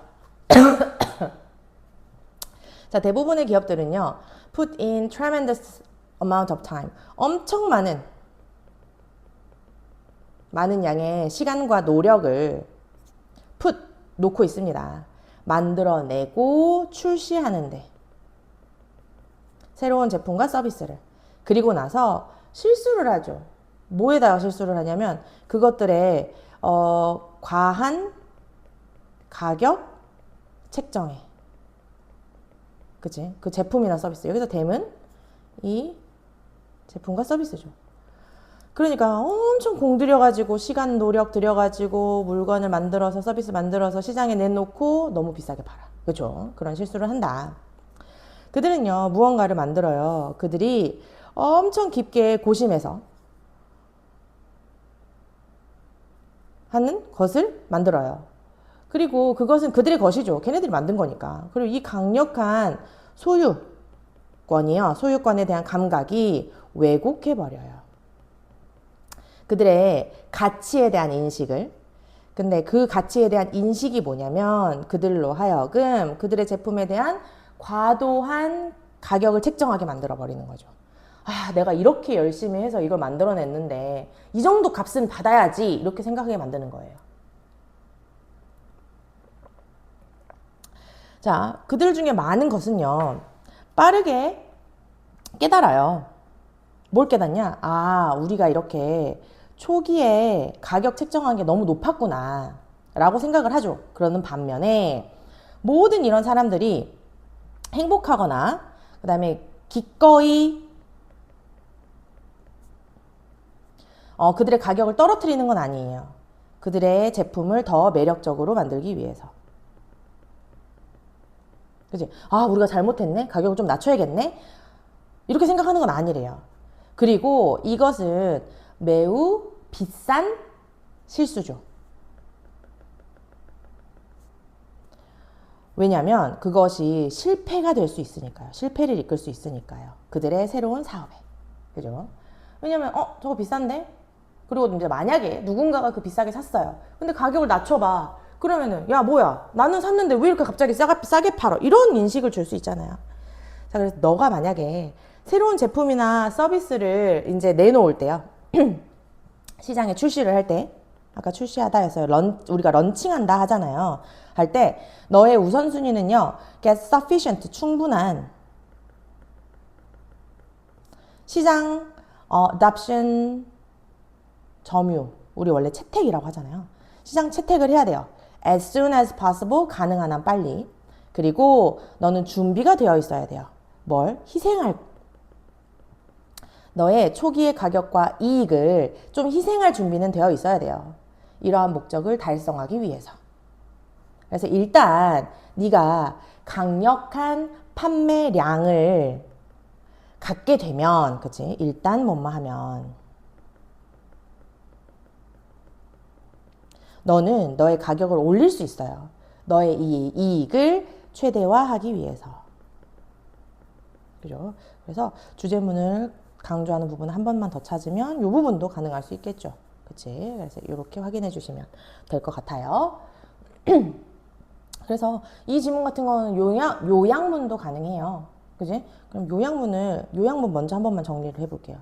자, 대부분의 기업들은요, put in tremendous amount of time. 엄청 많은 양의 시간과 노력을 put, 놓고 있습니다. 만들어내고 출시하는데. 새로운 제품과 서비스를. 그리고 나서 실수를 하죠. 뭐에다가 실수를 하냐면 그것들의 과한 가격 책정에. 그치? 그 제품이나 서비스. 여기서 댐은 이 제품과 서비스죠. 그러니까 엄청 공들여가지고 시간 노력 들여가지고 물건을 만들어서 서비스 만들어서 시장에 내놓고 너무 비싸게 팔아. 그죠? 그런 실수를 한다. 그들은요, 무언가를 만들어요. 그들이 엄청 깊게 고심해서 하는 것을 만들어요. 그리고 그것은 그들의 것이죠. 걔네들이 만든 거니까. 그리고 이 강력한 소유권이요. 소유권에 대한 감각이 왜곡해버려요. 그들의 가치에 대한 인식을. 근데 그 가치에 대한 인식이 뭐냐면 그들로 하여금 그들의 제품에 대한 과도한 가격을 책정하게 만들어버리는 거죠. 아, 내가 이렇게 열심히 해서 이걸 만들어냈는데 이 정도 값은 받아야지 이렇게 생각하게 만드는 거예요. 자, 그들 중에 많은 것은요, 빠르게 깨달아요. 뭘 깨닫냐? 아, 우리가 이렇게 초기에 가격 책정한 게 너무 높았구나 라고 생각을 하죠. 그러는 반면에 모든 이런 사람들이 행복하거나 그 다음에 기꺼이 그들의 가격을 떨어뜨리는 건 아니에요. 그들의 제품을 더 매력적으로 만들기 위해서. 그치? 아, 우리가 잘못했네? 가격을 좀 낮춰야겠네? 이렇게 생각하는 건 아니래요. 그리고 이것은 매우 비싼 실수죠. 왜냐하면 그것이 실패가 될 수 있으니까요. 실패를 이끌 수 있으니까요. 그들의 새로운 사업에. 그죠? 왜냐면 저거 비싼데? 그리고 이제 만약에 누군가가 그 비싸게 샀어요. 근데 가격을 낮춰봐. 그러면은 야 뭐야 나는 샀는데 왜 이렇게 갑자기 싸게 팔어? 이런 인식을 줄 수 있잖아요. 자, 그래서 너가 만약에 새로운 제품이나 서비스를 이제 내놓을 때요. 시장에 출시를 할 때, 아까 출시하다 해서 우리가 런칭한다 하잖아요. 할 때 너의 우선순위는요. get sufficient, 충분한 시장 adoption 점유, 우리 원래 채택이라고 하잖아요. 시장 채택을 해야 돼요. as soon as possible, 가능한 한 빨리. 그리고 너는 준비가 되어 있어야 돼요. 뭘? 희생할 너의 초기의 가격과 이익을 좀 희생할 준비는 되어 있어야 돼요. 이러한 목적을 달성하기 위해서. 그래서 일단 네가 강력한 판매량을 갖게 되면, 그치? 일단 뭐뭐 하면 너는 너의 가격을 올릴 수 있어요. 너의 이 이익을 최대화하기 위해서. 그죠? 그래서 주제문을 강조하는 부분 한 번만 더 찾으면 이 부분도 가능할 수 있겠죠. 그치? 그래서 이렇게 확인해 주시면 될 것 같아요. 그래서 이 지문 같은 거는 요약문도 가능해요. 그지? 그럼 요약문 먼저 한 번만 정리를 해볼게요.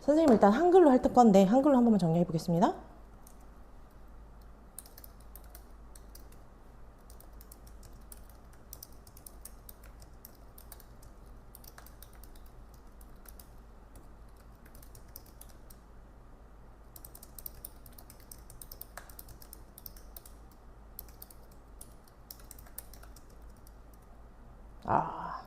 선생님 일단 한글로 할 건데 한글로 한 번만 정리해 보겠습니다. 아,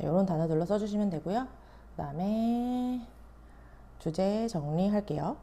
이런 단어들로 써주시면 되고요. 그 다음에 주제 정리할게요.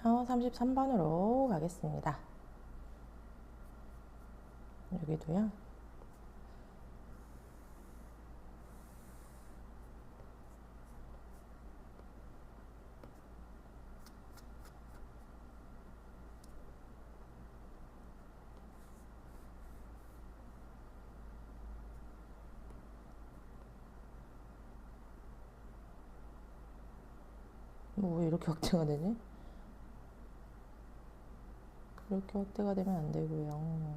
그다음에 33번으로 가겠습니다. 여기도요. 뭐 왜 이렇게 확대가 되지? 이렇게 확대가 되면 안 되고요.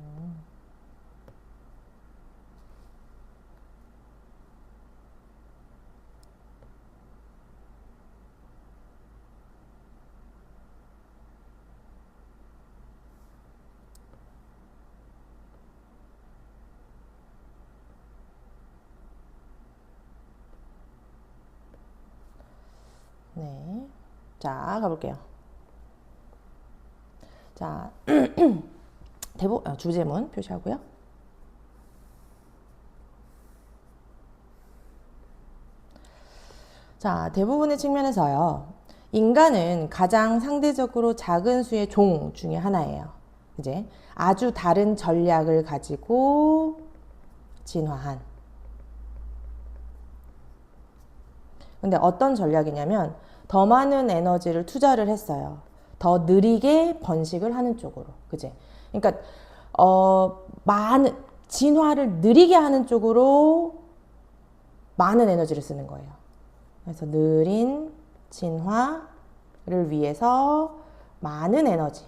네. 자, 가볼게요. 자, 주제문 표시하고요. 자, 대부분의 측면에서요. 인간은 가장 상대적으로 작은 수의 종 중에 하나예요. 이제 아주 다른 전략을 가지고 진화한. 근데 어떤 전략이냐면 더 많은 에너지를 투자를 했어요. 더 느리게 번식을 하는 쪽으로. 그지? 그러니까 많은 진화를 느리게 하는 쪽으로 많은 에너지를 쓰는 거예요. 그래서 느린 진화를 위해서 많은 에너지.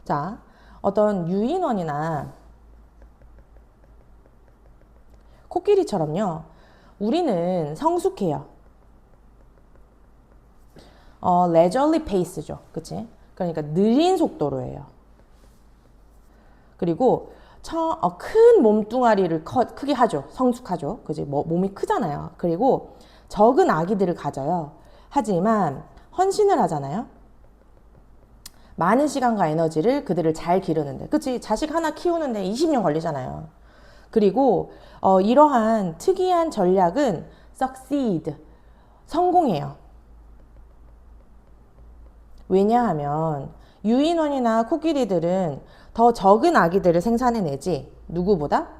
자, 어떤 유인원이나 코끼리처럼요. 우리는 성숙해요. leisurely pace죠. 그치? 그러니까 느린 속도로 해요. 그리고 큰 몸뚱아리를 크게 하죠. 성숙하죠. 그지? 몸이 크잖아요. 그리고 적은 아기들을 가져요. 하지만 헌신을 하잖아요. 많은 시간과 에너지를 그들을 잘 기르는데. 그치? 자식 하나 키우는데 20년 걸리잖아요. 그리고 이러한 특이한 전략은 succeed, 성공해요. 왜냐하면 유인원이나 코끼리들은 더 적은 아기들을 생산해내지 누구보다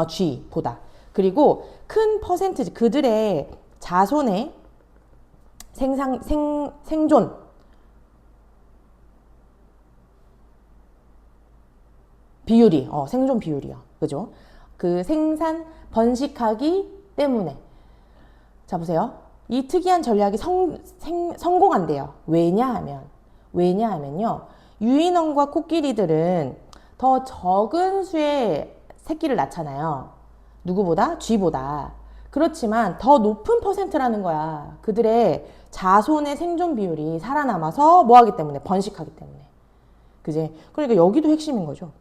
쥐보다. 그리고 큰 퍼센트지 그들의 자손의 생존 비율이 생존 비율이요. 그죠? 그 생산 번식하기 때문에. 자 보세요. 이 특이한 전략이 성공한대요. 왜냐하면요. 유인원과 코끼리들은 더 적은 수의 새끼를 낳잖아요. 누구보다? 쥐보다. 그렇지만 더 높은 퍼센트라는 거야. 그들의 자손의 생존 비율이 살아남아서 뭐 하기 때문에? 번식하기 때문에. 그지? 그러니까 여기도 핵심인 거죠.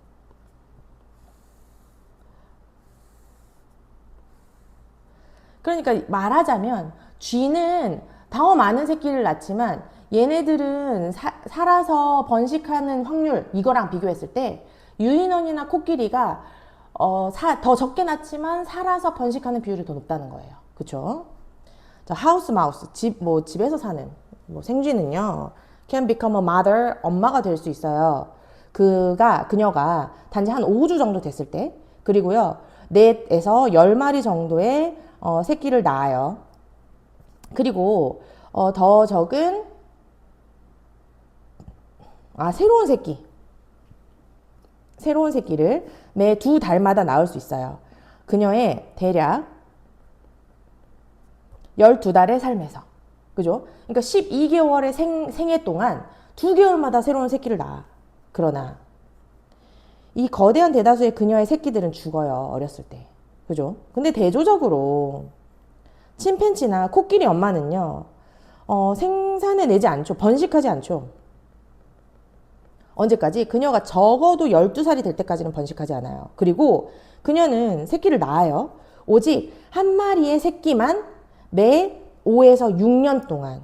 그러니까 말하자면 쥐는 더 많은 새끼를 낳지만 얘네들은 살아서 번식하는 확률 이거랑 비교했을 때 유인원이나 코끼리가 더 적게 낳지만 살아서 번식하는 비율이 더 높다는 거예요. 그쵸? 자, 하우스 마우스 집에서 사는 생쥐는요 can become a mother 엄마가 될 수 있어요. 그녀가 단지 한 5주 정도 됐을 때 그리고요 넷에서 10마리 정도의 새끼를 낳아요. 그리고 더 적은 새로운 새끼를 매 2달마다 낳을 수 있어요. 그녀의 대략 12달의 삶에서. 그죠? 그러니까 12개월의 생애 동안 2개월마다 새로운 새끼를 낳아. 그러나 이 거대한 대다수의 그녀의 새끼들은 죽어요. 어렸을 때. 그죠? 근데 대조적으로 침팬지나 코끼리 엄마는요. 생산해내지 않죠. 번식하지 않죠. 언제까지? 그녀가 적어도 12살이 될 때까지는 번식하지 않아요. 그리고 그녀는 새끼를 낳아요. 오직 한 마리의 새끼만 매 5에서 6년 동안.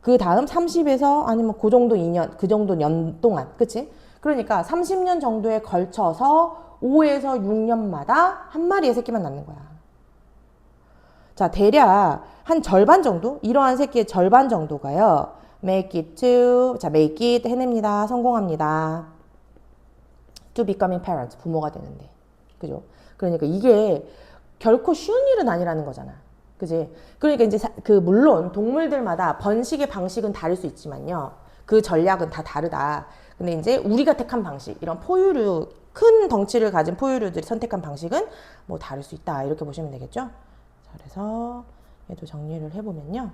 그 다음 30에서 아니면 그 정도 2년, 그 정도 년 동안. 그치? 그러니까 30년 정도에 걸쳐서 5에서 6년마다 한 마리의 새끼만 낳는 거야. 자, 대략 한 절반 정도? 이러한 새끼의 절반 정도가요. make it to, 자, make it 해냅니다. 성공합니다. to becoming parents, 부모가 되는데. 그죠? 그러니까 이게 결코 쉬운 일은 아니라는 거잖아. 그지? 그러니까 이제 물론 동물들마다 번식의 방식은 다를 수 있지만요. 그 전략은 다 다르다. 근데 이제 우리가 택한 방식, 이런 포유류, 큰 덩치를 가진 포유류들이 선택한 방식은 뭐 다를 수 있다. 이렇게 보시면 되겠죠? 자, 그래서 얘도 정리를 해보면요.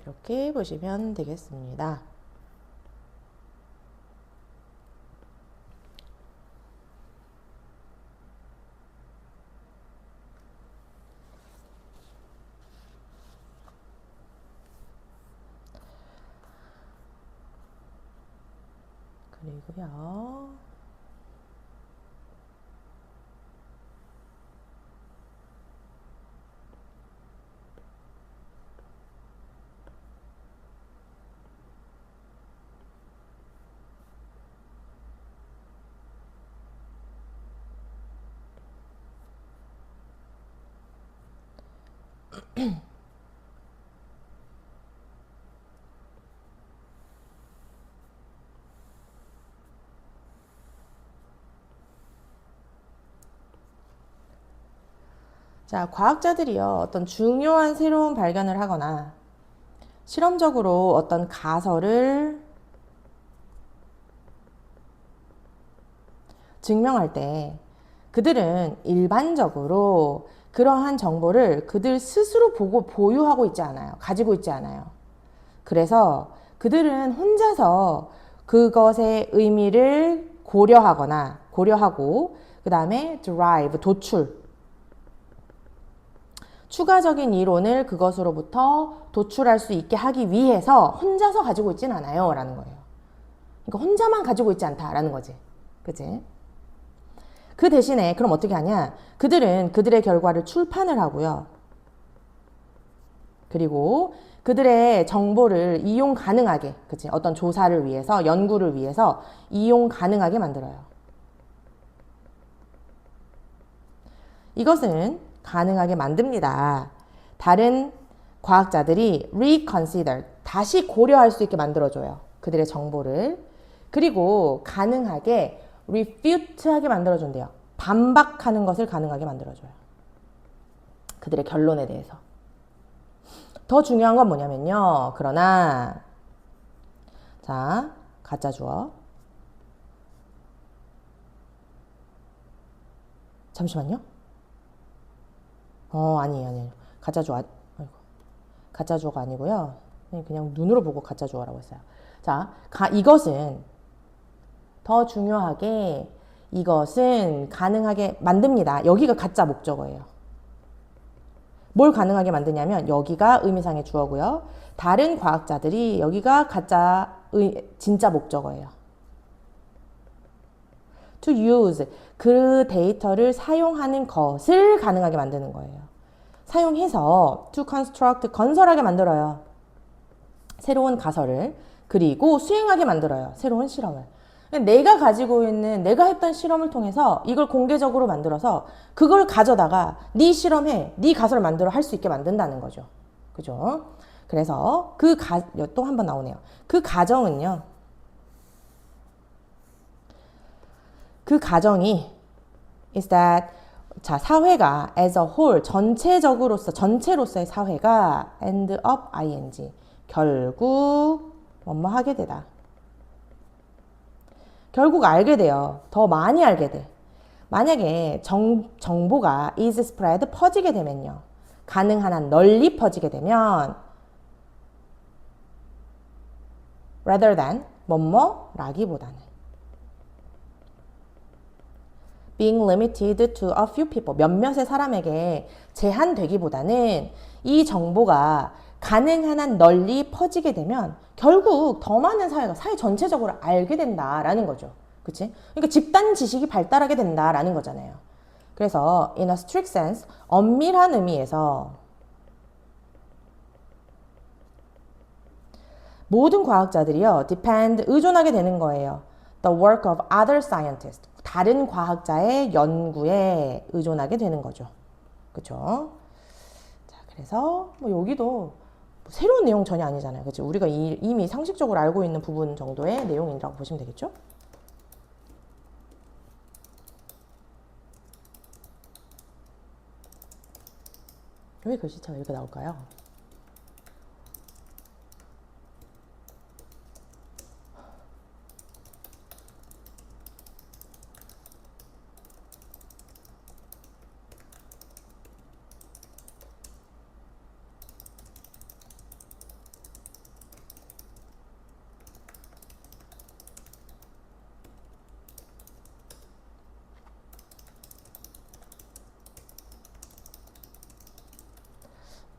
이렇게 보시면 되겠습니다. 그리고요. 자, 과학자들이요. 어떤 중요한 새로운 발견을 하거나 실험적으로 어떤 가설을 증명할 때 그들은 일반적으로 그러한 정보를 그들 스스로 보고 보유하고 있지 않아요. 가지고 있지 않아요. 그래서 그들은 혼자서 그것의 의미를 고려하고 그 다음에 derive, 추가적인 이론을 그것으로부터 도출할 수 있게 하기 위해서 혼자서 가지고 있지는 않아요. 라는 거예요. 그러니까 혼자만 가지고 있지 않다라는 거지. 그치? 그 대신에 그럼 어떻게 하냐? 그들은 그들의 결과를 출판을 하고요. 그리고 그들의 정보를 이용 가능하게, 그치? 어떤 조사를 위해서, 연구를 위해서 이용 가능하게 만들어요. 이것은 가능하게 만듭니다. 다른 과학자들이 reconsider, 다시 고려할 수 있게 만들어줘요. 그들의 정보를. 그리고 가능하게 refute하게 만들어준대요. 반박하는 것을 가능하게 만들어줘요. 그들의 결론에 대해서. 더 중요한 건 뭐냐면요. 그러나 자, 가짜 주어. 잠시만요. 아니에요. 가짜 주어. 가짜 주어가 아니고요. 그냥 눈으로 보고 가짜 주어라고 했어요. 자, 이것은 더 중요하게 이것은 가능하게 만듭니다. 여기가 가짜 목적어예요. 뭘 가능하게 만드냐면 여기가 의미상의 주어고요. 다른 과학자들이 여기가 가짜 진짜 목적어예요. to use, 그 데이터를 사용하는 것을 가능하게 만드는 거예요. 사용해서 to construct, 건설하게 만들어요. 새로운 가설을. 그리고 수행하게 만들어요. 새로운 실험을. 내가 가지고 있는, 내가 했던 실험을 통해서 이걸 공개적으로 만들어서 그걸 가져다가 네 실험해, 네 가설을 만들어 할 수 있게 만든다는 거죠. 그죠? 그래서 또 한 번 나오네요. 그 가정은요. 그 가정이 is that, 자, 사회가 as a whole, 전체로서의 사회가 end up ing, 결국 뭐뭐 하게 되다. 결국 알게 돼요. 더 많이 알게 돼. 만약에 정보가 is spread, 퍼지게 되면요. 가능한 한 널리 퍼지게 되면 rather than, 뭐뭐라기보다는 being limited to a few people, 몇몇의 사람에게 제한되기보다는 이 정보가 가능한 한 널리 퍼지게 되면 결국 더 많은 사회 전체적으로 알게 된다라는 거죠. 그치? 그러니까 집단 지식이 발달하게 된다라는 거잖아요. 그래서 in a strict sense, 엄밀한 의미에서 모든 과학자들이요, depend, 의존하게 되는 거예요. The work of other scientists, 다른 과학자의 연구에 의존하게 되는 거죠. 그쵸? 자, 그래서 뭐 여기도 새로운 내용 전혀 아니잖아요. 그쵸? 우리가 이미 상식적으로 알고 있는 부분 정도의 내용이라고 보시면 되겠죠? 왜 글씨차가 이렇게 나올까요?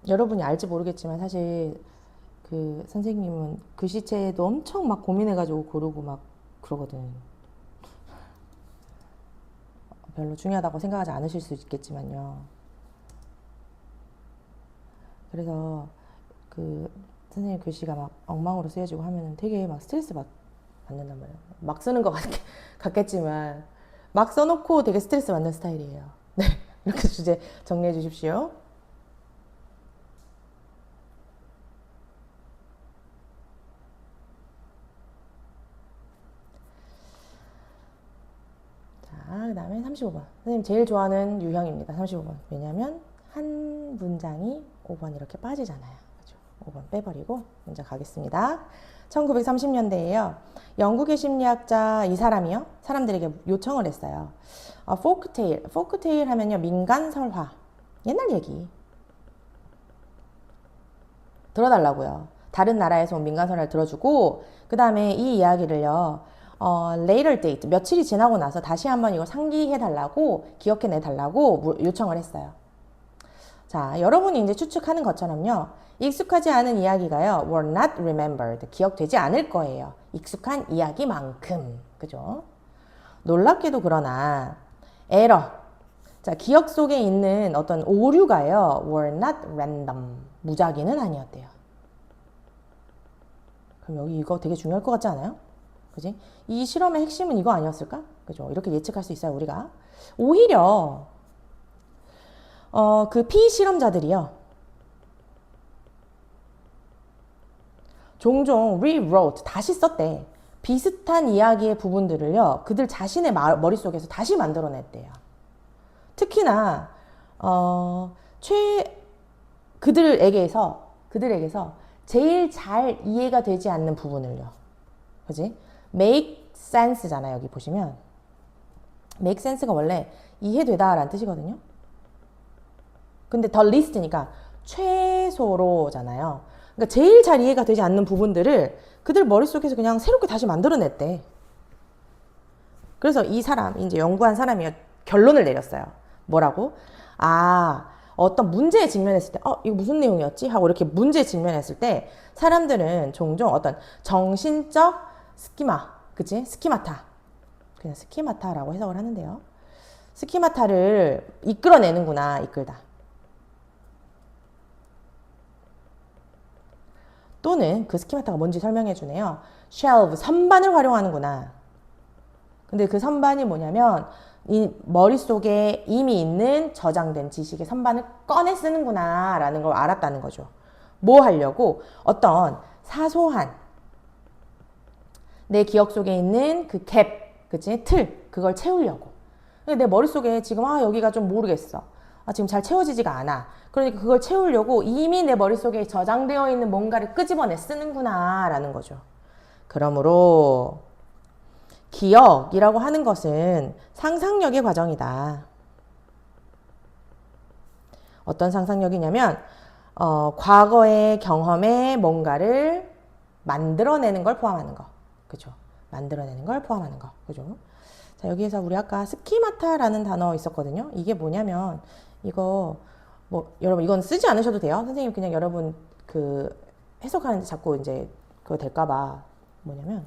여러분이 알지 모르겠지만 사실 그 선생님은 글씨체도 엄청 막 고민해가지고 고르고 막 그러거든. 별로 중요하다고 생각하지 않으실 수 있겠지만요. 그래서 그 선생님 글씨가 막 엉망으로 쓰여지고 하면은 되게 막 스트레스 받는단 말이에요. 막 쓰는 것 같겠지만 막 써놓고 되게 스트레스 받는 스타일이에요. 네, 이렇게 주제 정리해 주십시오. 그 다음에 35번. 선생님 제일 좋아하는 유형입니다. 35번. 왜냐면 한 문장이 5번 이렇게 빠지잖아요. 그렇죠? 5번 빼버리고 문장 가겠습니다. 1930년대에요. 영국의 심리학자 이 사람이요. 사람들에게 요청을 했어요. 포크테일 하면요. 민간설화. 옛날 얘기. 들어달라고요. 다른 나라에서 온 민간설화를 들어주고 그 다음에 이 이야기를요. later date, 며칠이 지나고 나서 다시 한번 이걸 상기해달라고, 기억해내달라고 요청을 했어요. 자, 여러분이 이제 추측하는 것처럼요. 익숙하지 않은 이야기가요. were not remembered, 기억되지 않을 거예요. 익숙한 이야기만큼. 그죠? 놀랍게도 그러나, 에러. 자, 기억 속에 있는 어떤 오류가요. were not random, 무작위는 아니었대요. 그럼 여기 이거 되게 중요할 것 같지 않아요? 그지? 이 실험의 핵심은 이거 아니었을까? 그죠? 이렇게 예측할 수 있어요, 우리가. 오히려, 그 피실험자들이요. 종종 rewrote, 다시 썼대. 비슷한 이야기의 부분들을요, 그들 자신의 머릿속에서 다시 만들어냈대요. 특히나, 그들에게서 제일 잘 이해가 되지 않는 부분을요. 그지? make sense잖아요. 여기 보시면 make sense가 원래 이해되다라는 뜻이거든요. 근데 the least니까 최소로잖아요. 그러니까 제일 잘 이해가 되지 않는 부분들을 그들 머릿속에서 그냥 새롭게 다시 만들어냈대. 그래서 이 사람, 이제 연구한 사람이 결론을 내렸어요. 뭐라고? 어떤 문제에 직면했을 때, 이거 무슨 내용이었지? 하고 이렇게 문제에 직면했을 때 사람들은 종종 어떤 정신적 스키마, 그치? 스키마타. 그냥 스키마타라고 해석을 하는데요. 스키마타를 이끌어내는구나, 이끌다. 또는 그 스키마타가 뭔지 설명해 주네요. shelve, 선반을 활용하는구나. 근데 그 선반이 뭐냐면 이 머릿속에 이미 있는 저장된 지식의 선반을 꺼내 쓰는구나 라는 걸 알았다는 거죠. 뭐 하려고? 어떤 사소한 내 기억 속에 있는 그 갭, 그치? 틀, 그걸 채우려고. 근데 내 머릿속에 지금 여기가 좀 모르겠어. 지금 잘 채워지지가 않아. 그러니까 그걸 채우려고 이미 내 머릿속에 저장되어 있는 뭔가를 끄집어내 쓰는구나 라는 거죠. 그러므로 기억이라고 하는 것은 상상력의 과정이다. 어떤 상상력이냐면 과거의 경험에 뭔가를 만들어내는 걸 포함하는 거. 그죠? 만들어내는 걸 포함하는 거. 그죠? 자, 여기에서 우리 아까 스키마타라는 단어 있었거든요. 이게 뭐냐면 이거 여러분 이건 쓰지 않으셔도 돼요. 선생님 그냥 여러분 그 해석하는데 자꾸 이제 그거 될까봐 뭐냐면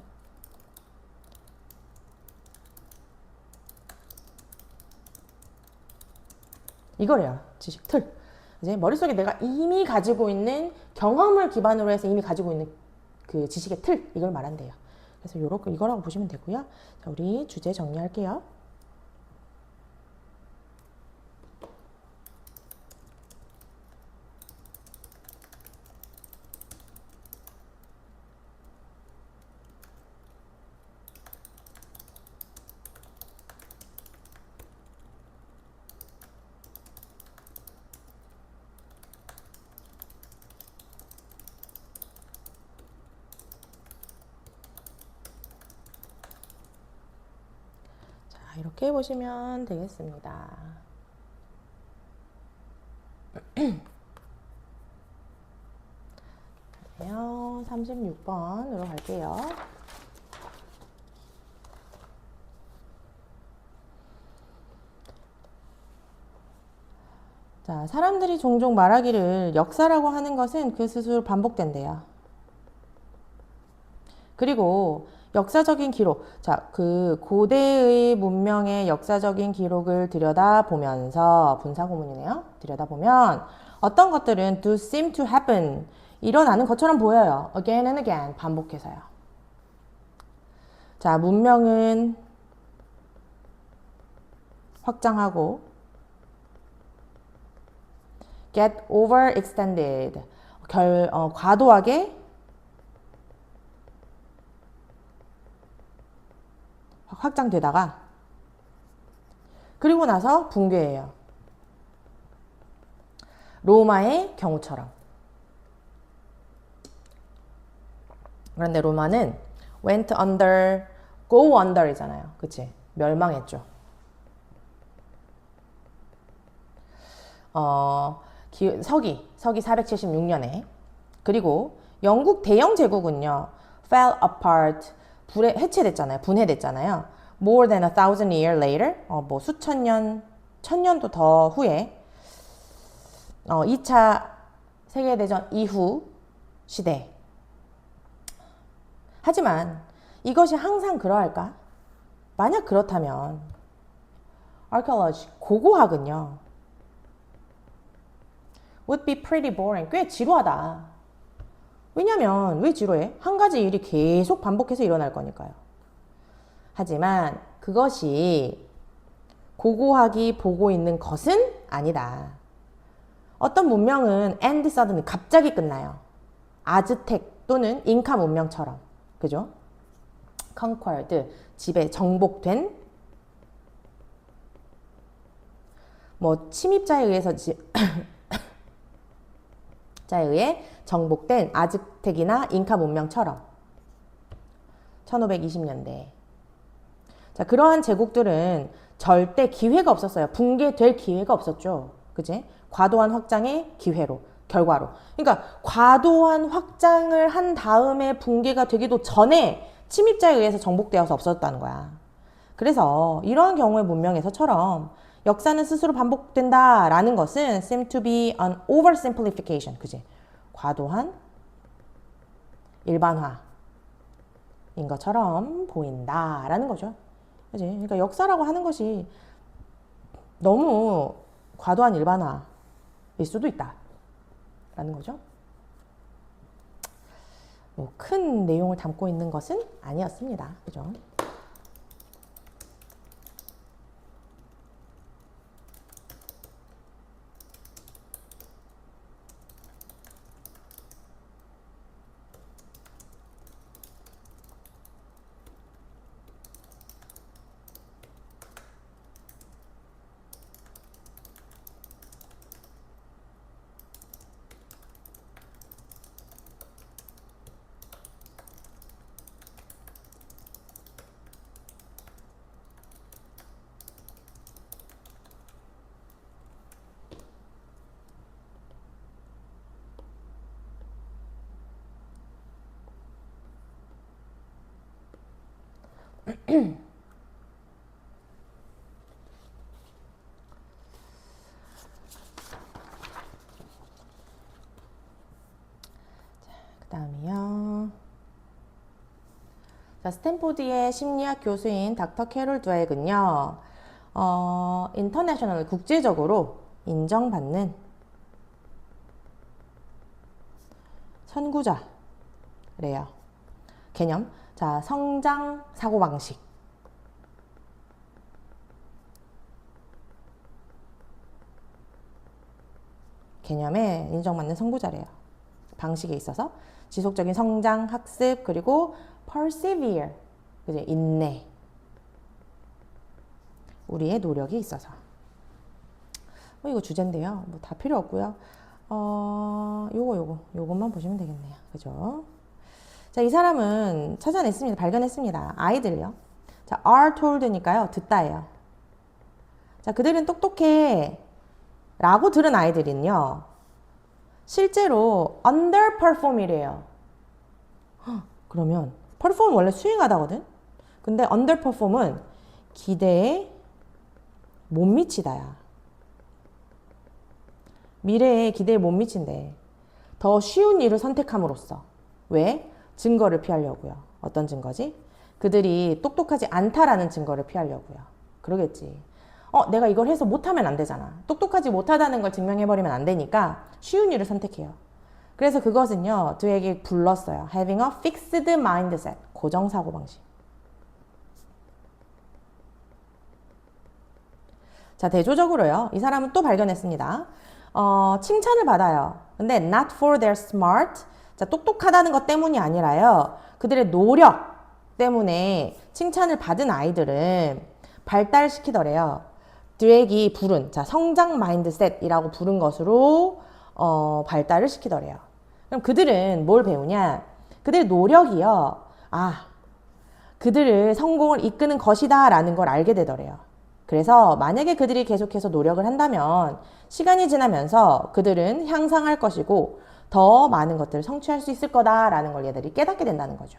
이거래요. 지식 틀. 이제 머릿속에 내가 이미 가지고 있는 경험을 기반으로 해서 이미 가지고 있는 그 지식의 틀 이걸 말한대요. 그래서 이거라고 보시면 되고요. 자, 우리 주제 정리할게요. 이렇게 보시면 되겠습니다. 36번으로 갈게요. 자, 사람들이 종종 말하기를 역사라고 하는 것은 그 스스로 반복된대요. 그리고 역사적인 기록, 자, 그 고대의 문명의 역사적인 기록을 들여다보면서 분사구문이네요. 들여다보면 어떤 것들은 do seem to happen, 일어나는 것처럼 보여요. again and again, 반복해서요. 자, 문명은 확장하고 get overextended, 과도하게 확장되다가 그리고 나서 붕괴해요. 로마의 경우처럼. 그런데 로마는 went under, go under 이잖아요. 그치? 멸망했죠. 서기 476년에. 그리고 영국 대영 제국은요, fell apart, 해체됐잖아요. 분해됐잖아요. More than 1,000 years later, 수천 년, 1000년도 더 후에 2차 세계대전 이후 시대. 하지만 이것이 항상 그러할까? 만약 그렇다면 archaeology, 고고학은요, would be pretty boring, 꽤 지루하다. 왜냐면 왜 지루해? 한 가지 일이 계속 반복해서 일어날 거니까요. 하지만 그것이 고고학이 보고 있는 것은 아니다. 어떤 문명은 end suddenly, 갑자기 끝나요. 아즈텍 또는 잉카 문명처럼. 그죠? conquered, 정복된, 침입자에 의해서 자에 의해 정복된 아즈텍이나 잉카 문명처럼 1520년대. 자, 그러한 제국들은 절대 기회가 없었어요. 붕괴될 기회가 없었죠. 그지? 과도한 확장의 결과로. 그러니까 과도한 확장을 한 다음에 붕괴가 되기도 전에 침입자에 의해서 정복되어서 없었다는 거야. 그래서 이러한 경우의 문명에서처럼 역사는 스스로 반복된다라는 것은 seem to be an oversimplification. 그지? 과도한 일반화인 것처럼 보인다라는 거죠. 그지? 그러니까 역사라고 하는 것이 너무 과도한 일반화일 수도 있다라는 거죠. 뭐 큰 내용을 담고 있는 것은 아니었습니다. 그죠? 그 다음이요. 자, 스탠포드의 심리학 교수인 닥터 캐롤 드웨이은요, 인터내셔널 국제적으로 인정받는 선구자래요. 개념. 자, 성장 사고방식. 개념에 인정받는 선구자래요. 방식에 있어서 지속적인 성장, 학습, 그리고 persevere, 그죠? 인내. 우리의 노력이 있어서. 뭐 이거 주제인데요. 뭐 다 필요 없고요. 요것만 보시면 되겠네요. 그죠? 자, 이 사람은 찾아냈습니다. 발견했습니다. 아이들요. 자, are told니까요. 듣다예요. 자, 그들은 똑똑해 라고 들은 아이들은요. 실제로 underperform이래요. 그러면 perform 원래 수행하다거든. 근데 underperform은 기대에 못 미치다야. 미래에 기대에 못 미친대. 더 쉬운 일을 선택함으로써. 왜? 증거를 피하려고요. 어떤 증거지? 그들이 똑똑하지 않다라는 증거를 피하려고요. 그러겠지. 내가 이걸 해서 못하면 안 되잖아. 똑똑하지 못하다는 걸 증명해버리면 안 되니까 쉬운 일을 선택해요. 그래서 그것은요, 저에게 불렀어요. Having a fixed mindset. 고정 사고방식. 자, 대조적으로요. 이 사람은 또 발견했습니다. 칭찬을 받아요. 근데 not for their smart. 자, 똑똑하다는 것 때문이 아니라요. 그들의 노력 때문에 칭찬을 받은 아이들은 발달시키더래요. 드랙이 부른, 자, 성장 마인드셋이라고 부른 것으로 발달을 시키더래요. 그럼 그들은 뭘 배우냐? 그들의 노력이요. 그들을 성공을 이끄는 것이다 라는 걸 알게 되더래요. 그래서 만약에 그들이 계속해서 노력을 한다면 시간이 지나면서 그들은 향상할 것이고 더 많은 것들을 성취할 수 있을 거다라는 걸 얘들이 깨닫게 된다는 거죠.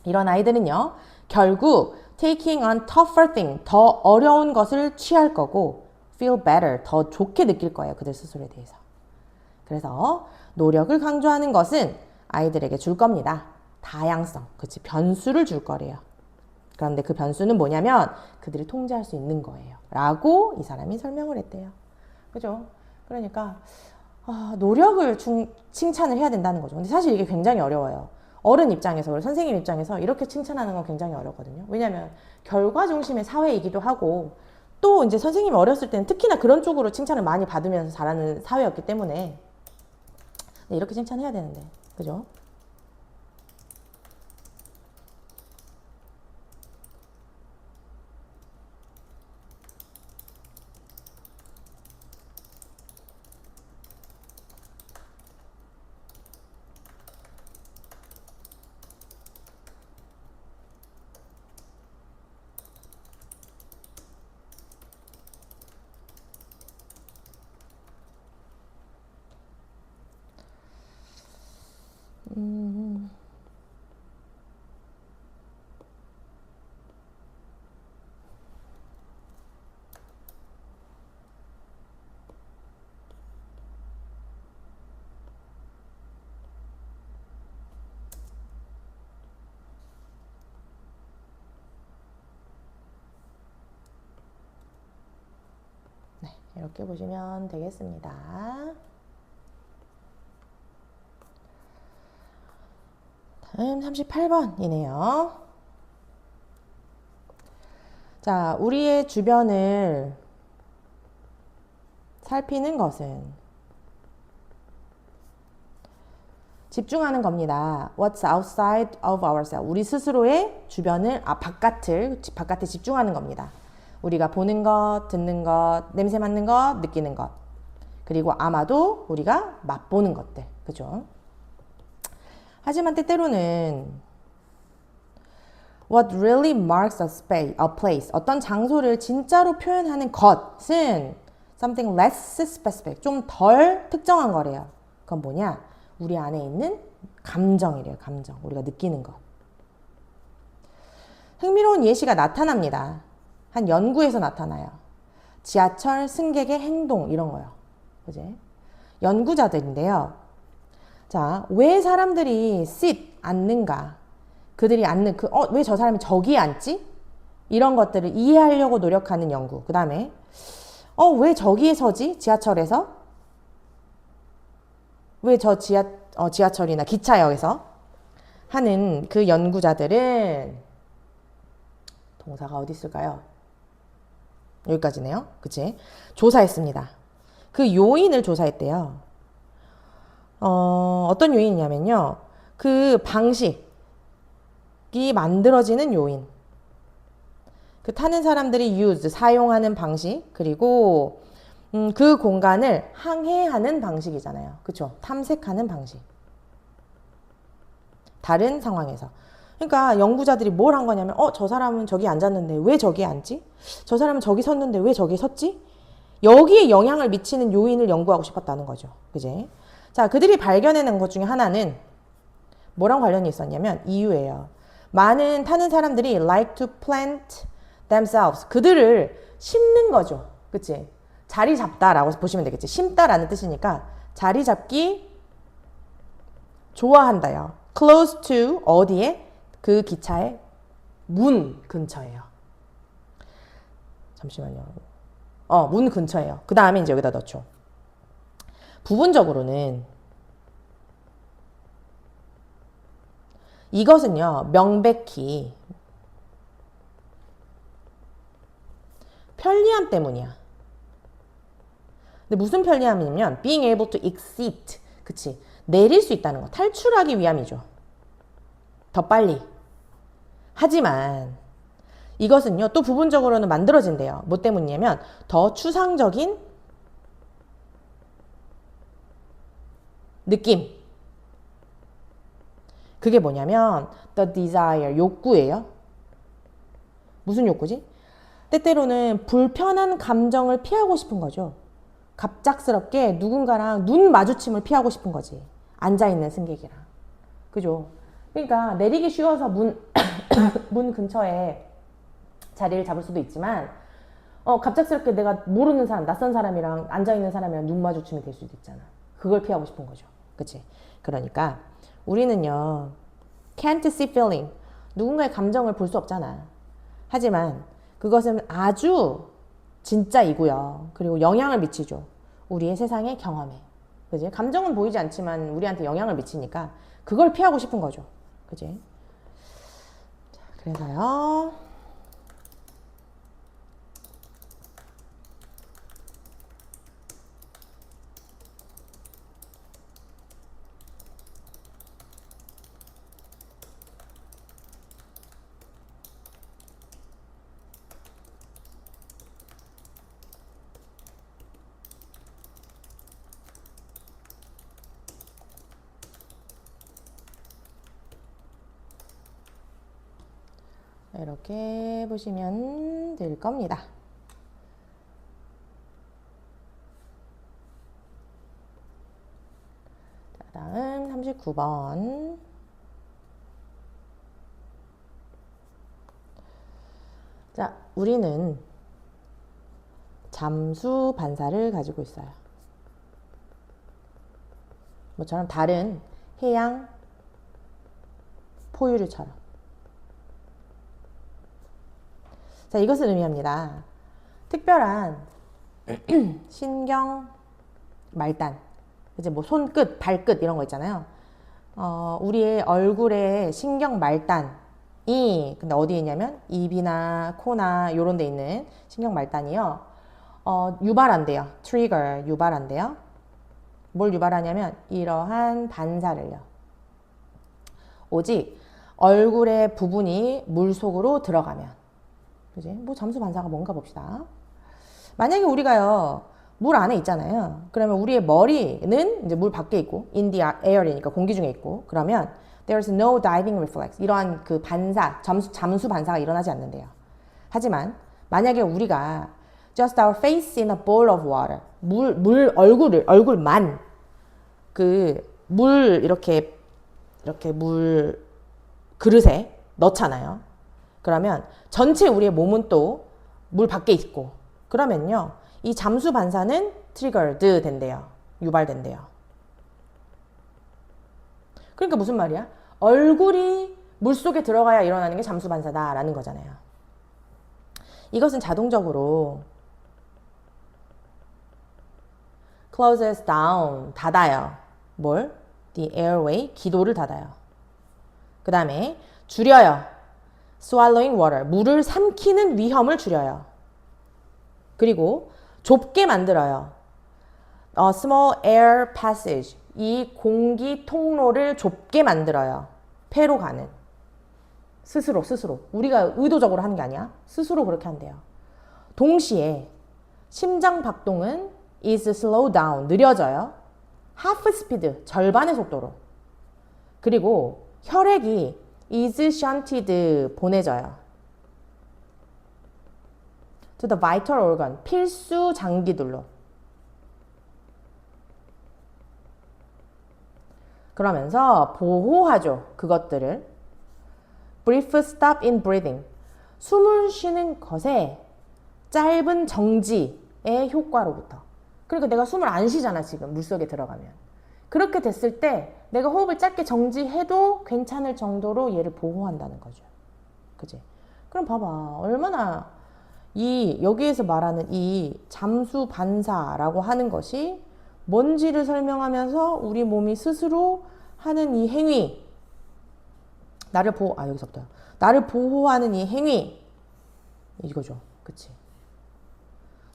이런 아이들은요, 결국 taking on tougher thing, 더 어려운 것을 취할 거고 feel better, 더 좋게 느낄 거예요. 그들 스스로에 대해서. 그래서 노력을 강조하는 것은 아이들에게 줄 겁니다. 다양성, 그치, 변수를 줄 거래요. 그런데 그 변수는 뭐냐면 그들이 통제할 수 있는 거예요. 라고 이 사람이 설명을 했대요. 그죠? 그러니까 노력을 칭찬을 해야 된다는 거죠. 근데 사실 이게 굉장히 어려워요. 어른 입장에서, 우리 선생님 입장에서 이렇게 칭찬하는 건 굉장히 어렵거든요. 왜냐면 결과 중심의 사회이기도 하고 또 이제 선생님이 어렸을 때는 특히나 그런 쪽으로 칭찬을 많이 받으면서 자라는 사회였기 때문에 이렇게 칭찬해야 되는데, 그죠? 이렇게 보시면 되겠습니다. 다음 38번이네요. 자, 우리의 주변을 살피는 것은 집중하는 겁니다. What's outside of ourselves? 우리 스스로의 주변을, 바깥에 집중하는 겁니다. 우리가 보는 것, 듣는 것, 냄새 맡는 것, 느끼는 것. 그리고 아마도 우리가 맛보는 것들. 그죠? 하지만 때때로는 What really marks a place, 어떤 장소를 진짜로 표현하는 것은 something less specific, 좀 덜 특정한 거래요. 그건 뭐냐? 우리 안에 있는 감정이래요. 감정. 우리가 느끼는 것. 흥미로운 예시가 나타납니다. 한 연구에서 나타나요. 지하철 승객의 행동 이런 거요. 그지? 연구자들인데요. 자, 왜 사람들이 sit 앉는가? 그들이 앉는 왜 저 사람이 저기에 앉지? 이런 것들을 이해하려고 노력하는 연구. 그 다음에 왜 저기에 서지? 지하철에서? 왜 저 지하철이나 기차역에서? 하는 그 연구자들은 동사가 어디 있을까요? 여기까지네요. 그치? 조사했습니다. 그 요인을 조사했대요. 어떤 요인이냐면요. 그 방식이 만들어지는 요인. 그 타는 사람들이 use, 사용하는 방식. 그리고 그 공간을 항해하는 방식이잖아요. 그쵸? 탐색하는 방식. 다른 상황에서. 그러니까 연구자들이 뭘 한 거냐면 저 사람은 저기 앉았는데 왜 저기에 앉지? 저 사람은 저기 섰는데 왜 저기 섰지? 여기에 영향을 미치는 요인을 연구하고 싶었다는 거죠. 그지? 자, 그들이 발견해낸 것 중에 하나는 뭐랑 관련이 있었냐면 이유예요. 많은 타는 사람들이 like to plant themselves. 그들을 심는 거죠. 그치? 자리 잡다라고 보시면 되겠지. 심다라는 뜻이니까 자리 잡기 좋아한다요. close to 어디에? 그 기차의 문 근처예요. 잠시만요. 문 근처예요. 그 다음에 이제 여기다 넣죠. 부분적으로는 이것은요, 명백히 편리함 때문이야. 근데 무슨 편리함이냐면 being able to exit. 그치? 내릴 수 있다는 거. 탈출하기 위함이죠. 더 빨리. 하지만 이것은요, 또 부분적으로는 만들어진대요. 뭐 때문이냐면 더 추상적인 느낌. 그게 뭐냐면 the desire, 욕구예요. 무슨 욕구지? 때때로는 불편한 감정을 피하고 싶은 거죠. 갑작스럽게 누군가랑 눈 마주침을 피하고 싶은 거지. 앉아있는 승객이랑. 그죠? 그러니까 내리기 쉬워서 문 근처에 자리를 잡을 수도 있지만 갑작스럽게 내가 모르는 사람, 낯선 사람이랑 앉아있는 사람이랑 눈 마주침이 될 수도 있잖아. 그걸 피하고 싶은 거죠. 그치? 그러니까 우리는요, can't see feeling. 누군가의 감정을 볼 수 없잖아. 하지만 그것은 아주 진짜이고요. 그리고 영향을 미치죠. 우리의 세상의 경험에. 그지? 감정은 보이지 않지만 우리한테 영향을 미치니까 그걸 피하고 싶은 거죠. 그지? 자, 그래서요. 이렇게 보시면 될 겁니다. 자, 다음 39번. 자, 우리는 잠수 반사를 가지고 있어요. 뭐처럼 다른 해양 포유류처럼. 자, 이것을 의미합니다. 특별한 신경 말단. 이제 뭐 손끝, 발끝 이런 거 있잖아요. 우리의 얼굴에 신경 말단이 근데 어디에 있냐면 입이나 코나 요런 데 있는 신경 말단이요. 유발한대요. 트리거 유발한대요. 뭘 유발하냐면 이러한 반사를요. 오직 얼굴의 부분이 물 속으로 들어가면. 그지? 뭐 잠수 반사가 뭔가 봅시다. 만약에 우리가요, 물 안에 있잖아요. 그러면 우리의 머리는 이제 물 밖에 있고, in the air이니까 공기 중에 있고, 그러면 there's no diving reflex. 이러한 그 반사, 잠수 반사가 일어나지 않는데요. 하지만 만약에 우리가 just our face in a bowl of water. 얼굴만 그 물 이렇게 물 그릇에 넣잖아요. 그러면 전체 우리의 몸은 또 물 밖에 있고 그러면요. 이 잠수 반사는 triggered 된대요. 유발된대요. 그러니까 무슨 말이야? 얼굴이 물속에 들어가야 일어나는 게 잠수 반사다라는 거잖아요. 이것은 자동적으로 closes down, 닫아요. 뭘? The airway, 기도를 닫아요. 그 다음에 줄여요. swallowing water, 물을 삼키는 위험을 줄여요. 그리고 좁게 만들어요. small air passage, 이 공기 통로를 좁게 만들어요. 폐로 가는. 스스로. 우리가 의도적으로 하는 게 아니야. 스스로 그렇게 한대요. 동시에 심장 박동은 is slow down, 느려져요. half speed, 절반의 속도로. 그리고 혈액이 is shunted, 보내져요. to the vital organ, 필수 장기들로. 그러면서 보호하죠. 그것들을. brief stop in breathing, 숨을 쉬는 것에 짧은 정지의 효과로부터. 그러니까 내가 숨을 안 쉬잖아 지금 물속에 들어가면. 그렇게 됐을 때 내가 호흡을 짧게 정지해도 괜찮을 정도로 얘를 보호한다는 거죠. 그지? 그럼 봐봐. 얼마나 여기에서 말하는 이 잠수 반사라고 하는 것이 뭔지를 설명하면서 우리 몸이 스스로 하는 이 행위, 여기서부터요. 나를 보호하는 이 행위, 이거죠. 그치?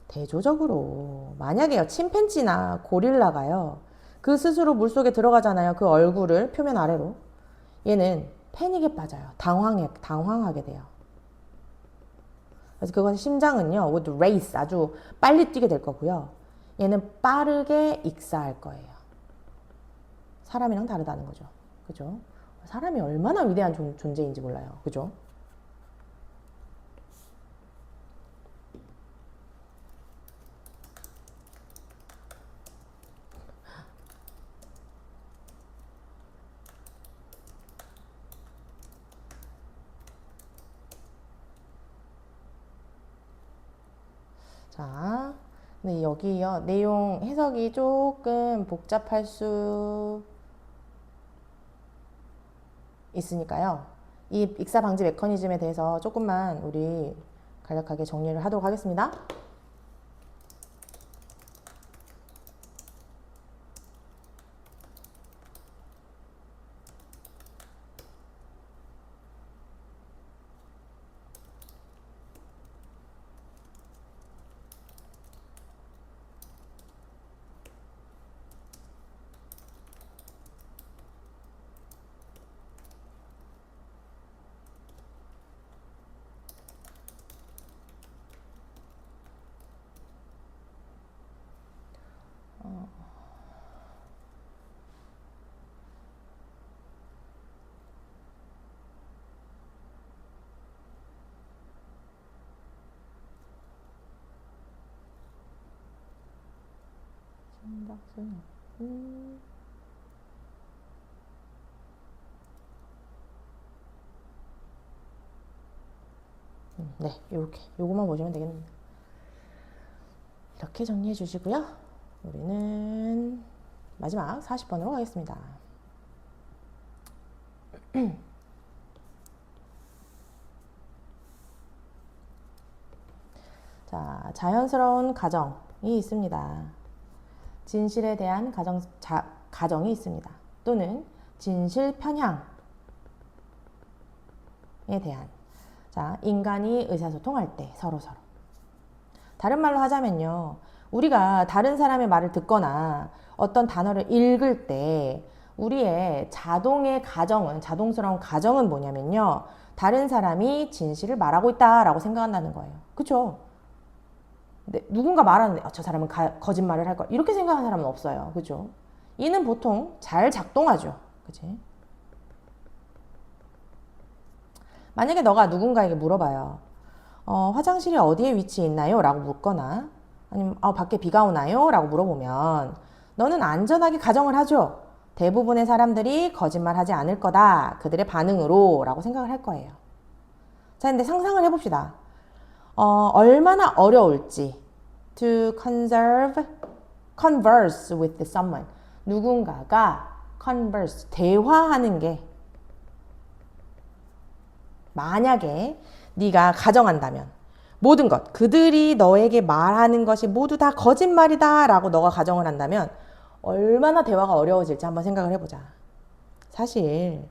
대조적으로 만약에요, 침팬지나 고릴라가요, 그 스스로 물속에 들어가잖아요. 그 얼굴을 표면 아래로. 얘는 패닉에 빠져요. 당황하게 돼요. 그래서 그것의 심장은요, would race, 아주 빨리 뛰게 될 거고요. 얘는 빠르게 익사할 거예요. 사람이랑 다르다는 거죠. 그죠? 사람이 얼마나 위대한 존재인지 몰라요. 그죠? 자, 근데 여기요, 내용 해석이 조금 복잡할 수 있으니까요. 이 익사 방지 메커니즘에 대해서 조금만 우리 간략하게 정리를 하도록 하겠습니다. 네, 요거만 보시면 되겠네요. 이렇게 정리해 주시고요. 우리는 마지막 40번으로 가겠습니다. 자, 자연스러운 가정. 있습니다. 진실에 대한 가정이 있습니다. 또는 진실 편향에 대한. 자, 인간이 의사소통할 때 서로. 다른 말로 하자면요. 우리가 다른 사람의 말을 듣거나 어떤 단어를 읽을 때 우리의 자동스러운 가정은 뭐냐면요. 다른 사람이 진실을 말하고 있다라고 생각한다는 거예요. 그쵸? 근데 누군가 말하는데 저 사람은 거짓말을 할 거야. 이렇게 생각하는 사람은 없어요. 그죠? 이는 보통 잘 작동하죠. 그치? 만약에 너가 누군가에게 물어봐요. 화장실이 어디에 위치해 있나요? 라고 묻거나 아니면 밖에 비가 오나요? 라고 물어보면 너는 안전하게 가정을 하죠. 대부분의 사람들이 거짓말하지 않을 거다. 그들의 반응으로 라고 생각을 할 거예요. 자, 근데 상상을 해봅시다. 얼마나 어려울지 to converse with someone. 누군가가 대화하는 게 만약에 네가 가정한다면 모든 것, 그들이 너에게 말하는 것이 모두 다 거짓말이다 라고 너가 가정을 한다면 얼마나 대화가 어려워질지 한번 생각을 해보자. 사실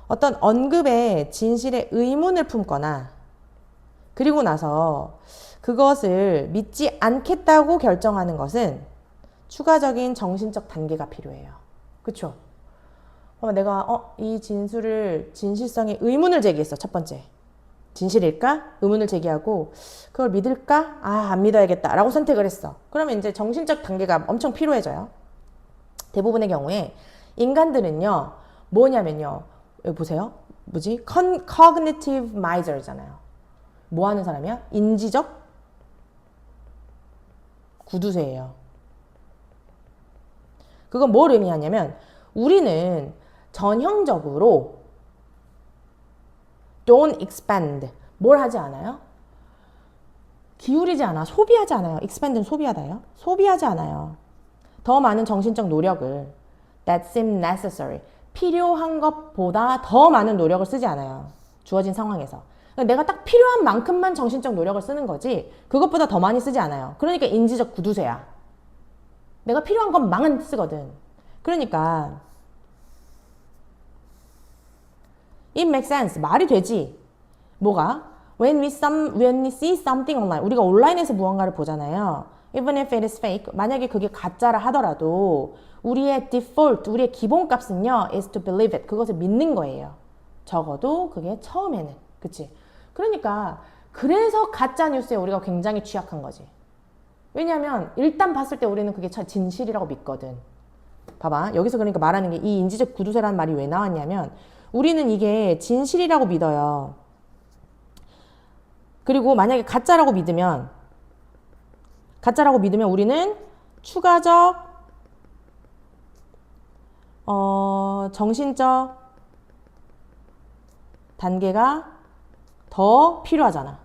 어떤 언급에 진실의 의문을 품거나 그리고 나서 그것을 믿지 않겠다고 결정하는 것은 추가적인 정신적 단계가 필요해요. 그쵸? 내가 이 진실성에 의문을 제기했어. 첫 번째. 진실일까? 의문을 제기하고 그걸 믿을까? 안 믿어야겠다 라고 선택을 했어. 그러면 이제 정신적 단계가 엄청 필요해져요. 대부분의 경우에 인간들은요. 뭐냐면요. 여기 보세요. cognitive miser잖아요. 뭐 하는 사람이야? 인지적 구두쇠예요. 그건 뭘 의미하냐면 우리는 전형적으로 don't expend. 뭘 하지 않아요? 기울이지 않아. 소비하지 않아요. expend는 소비하다요. 소비하지 않아요. 더 많은 정신적 노력을 that seem necessary. 필요한 것보다 더 많은 노력을 쓰지 않아요. 주어진 상황에서. 내가 딱 필요한 만큼만 정신적 노력을 쓰는 거지 그것보다 더 많이 쓰지 않아요. 그러니까 인지적 구두쇠야. 내가 필요한 것만 쓰거든. 그러니까 it makes sense. 말이 되지. 뭐가? When we see something online. 우리가 온라인에서 무언가를 보잖아요. Even if it is fake. 만약에 그게 가짜라 하더라도 우리의 default, 우리의 기본값은요. is to believe it. 그것을 믿는 거예요. 적어도 그게 처음에는. 그치? 그러니까 그래서 가짜 뉴스에 우리가 굉장히 취약한 거지. 왜냐하면 일단 봤을 때 우리는 그게 진실이라고 믿거든. 봐봐. 여기서 그러니까 말하는 게 이 인지적 구두쇠라는 말이 왜 나왔냐면 우리는 이게 진실이라고 믿어요. 그리고 만약에 가짜라고 믿으면 우리는 추가적 정신적 단계가 더 필요하잖아.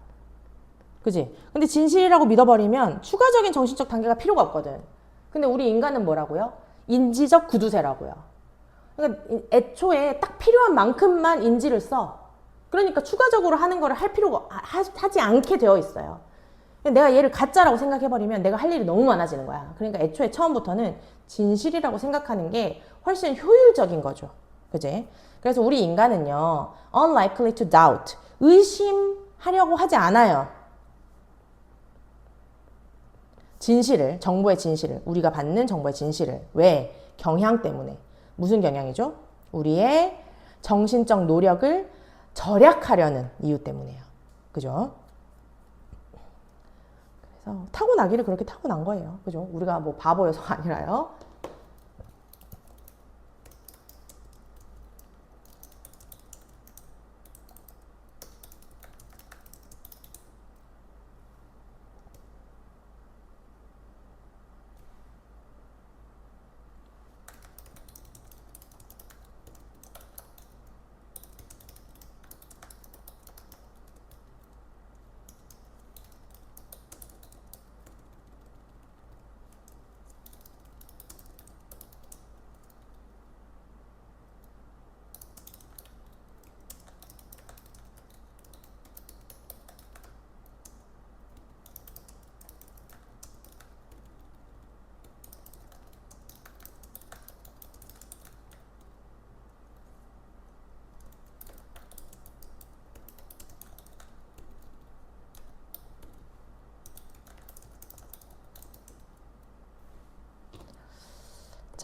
그지? 근데 진실이라고 믿어버리면 추가적인 정신적 단계가 필요가 없거든. 근데 우리 인간은 뭐라고요? 인지적 구두쇠라고요. 그러니까 애초에 딱 필요한 만큼만 인지를 써. 그러니까 추가적으로 하는 거를 할 필요가 하지 않게 되어 있어요. 내가 얘를 가짜라고 생각해버리면 내가 할 일이 너무 많아지는 거야. 그러니까 애초에 처음부터는 진실이라고 생각하는 게 훨씬 효율적인 거죠. 그지? 그래서 우리 인간은요, unlikely to doubt. 의심하려고 하지 않아요. 정보의 진실을. 우리가 받는 정보의 진실을. 왜? 경향 때문에. 무슨 경향이죠? 우리의 정신적 노력을 절약하려는 이유 때문이에요. 그죠? 그래서 타고나기를 그렇게 타고난 거예요. 그죠? 우리가 뭐 바보여서가 아니라요.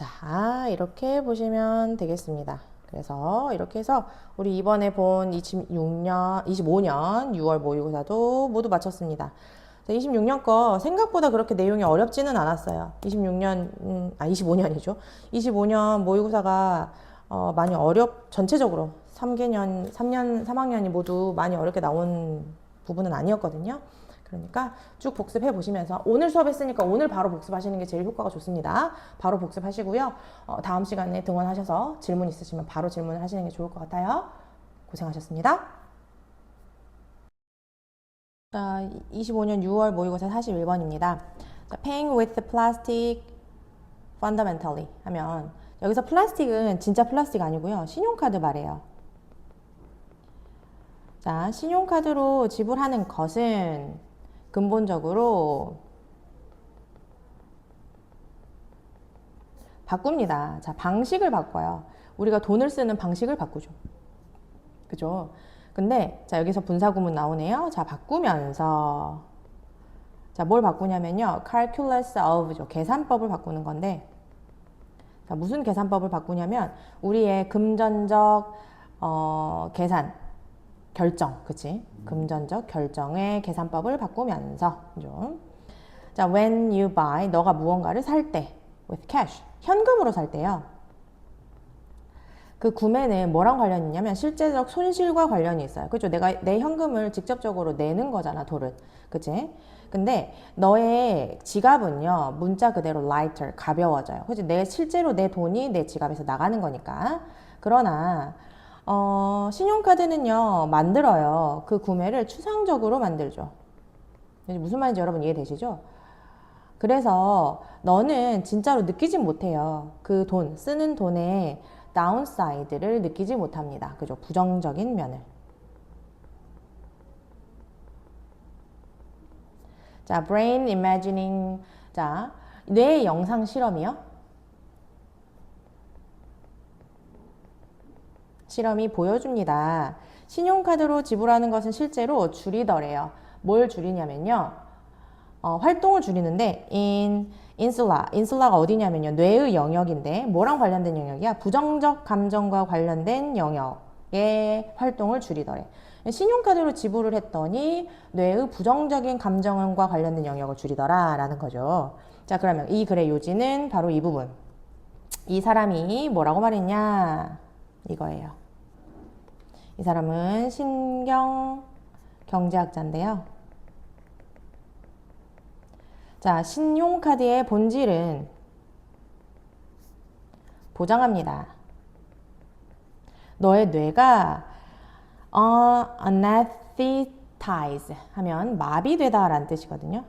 자, 이렇게 보시면 되겠습니다. 그래서 이렇게 해서 우리 이번에 본 25년 6월 모의고사도 모두 마쳤습니다. 26년 거 생각보다 그렇게 내용이 어렵지는 않았어요. 25년이죠. 25년 모의고사가 많이 전체적으로 3학년이 모두 많이 어렵게 나온 부분은 아니었거든요. 그러니까 쭉 복습해 보시면서 오늘 수업했으니까 오늘 바로 복습하시는 게 제일 효과가 좋습니다. 바로 복습하시고요. 다음 시간에 등원하셔서 질문 있으시면 바로 질문을 하시는 게 좋을 것 같아요. 고생하셨습니다. 자, 25년 6월 모의고사 41번입니다. 자, paying with plastic fundamentally 하면 여기서 플라스틱은 진짜 플라스틱 아니고요. 신용카드 말이에요. 자, 신용카드로 지불하는 것은 근본적으로 바꿉니다. 자, 방식을 바꿔요. 우리가 돈을 쓰는 방식을 바꾸죠. 그죠? 근데 자, 여기서 분사구문 나오네요. 자, 바꾸면서 자, 뭘 바꾸냐면요. calculus of죠. 계산법을 바꾸는 건데 자, 무슨 계산법을 바꾸냐면 우리의 금전적 계산 결정, 그치? 금전적 결정의 계산법을 바꾸면서 좀. 자, when you buy, 너가 무언가를 살 때, with cash, 현금으로 살 때요. 그 구매는 뭐랑 관련이 있냐면 실제적 손실과 관련이 있어요. 그죠? 내가 내 현금을 직접적으로 내는 거잖아, 돈을. 그치? 근데 너의 지갑은요, 문자 그대로 lighter, 가벼워져요. 그치? 실제로 내 돈이 내 지갑에서 나가는 거니까. 그러나, 신용카드는요, 만들어요. 그 구매를 추상적으로 만들죠. 무슨 말인지 여러분 이해되시죠? 그래서 너는 진짜로 느끼진 못해요. 그 돈, 쓰는 돈의 다운사이드를 느끼지 못합니다. 그죠? 부정적인 면을. 자, brain imagining. 자, 뇌 영상 실험이요. 실험이 보여줍니다. 신용카드로 지불하는 것은 실제로 줄이더래요. 뭘 줄이냐면요. 활동을 줄이는데 인슐라가 어디냐면요. 뇌의 영역인데 뭐랑 관련된 영역이야? 부정적 감정과 관련된 영역의 활동을 줄이더래. 신용카드로 지불을 했더니 뇌의 부정적인 감정과 관련된 영역을 줄이더라 라는 거죠. 자, 그러면 이 글의 요지는 바로 이 부분. 이 사람이 뭐라고 말했냐? 이거예요. 이 사람은 경제학자인데요. 자, 신용카드의 본질은 보장합니다. 너의 뇌가 anesthetize 하면 마비되다 라는 뜻이거든요.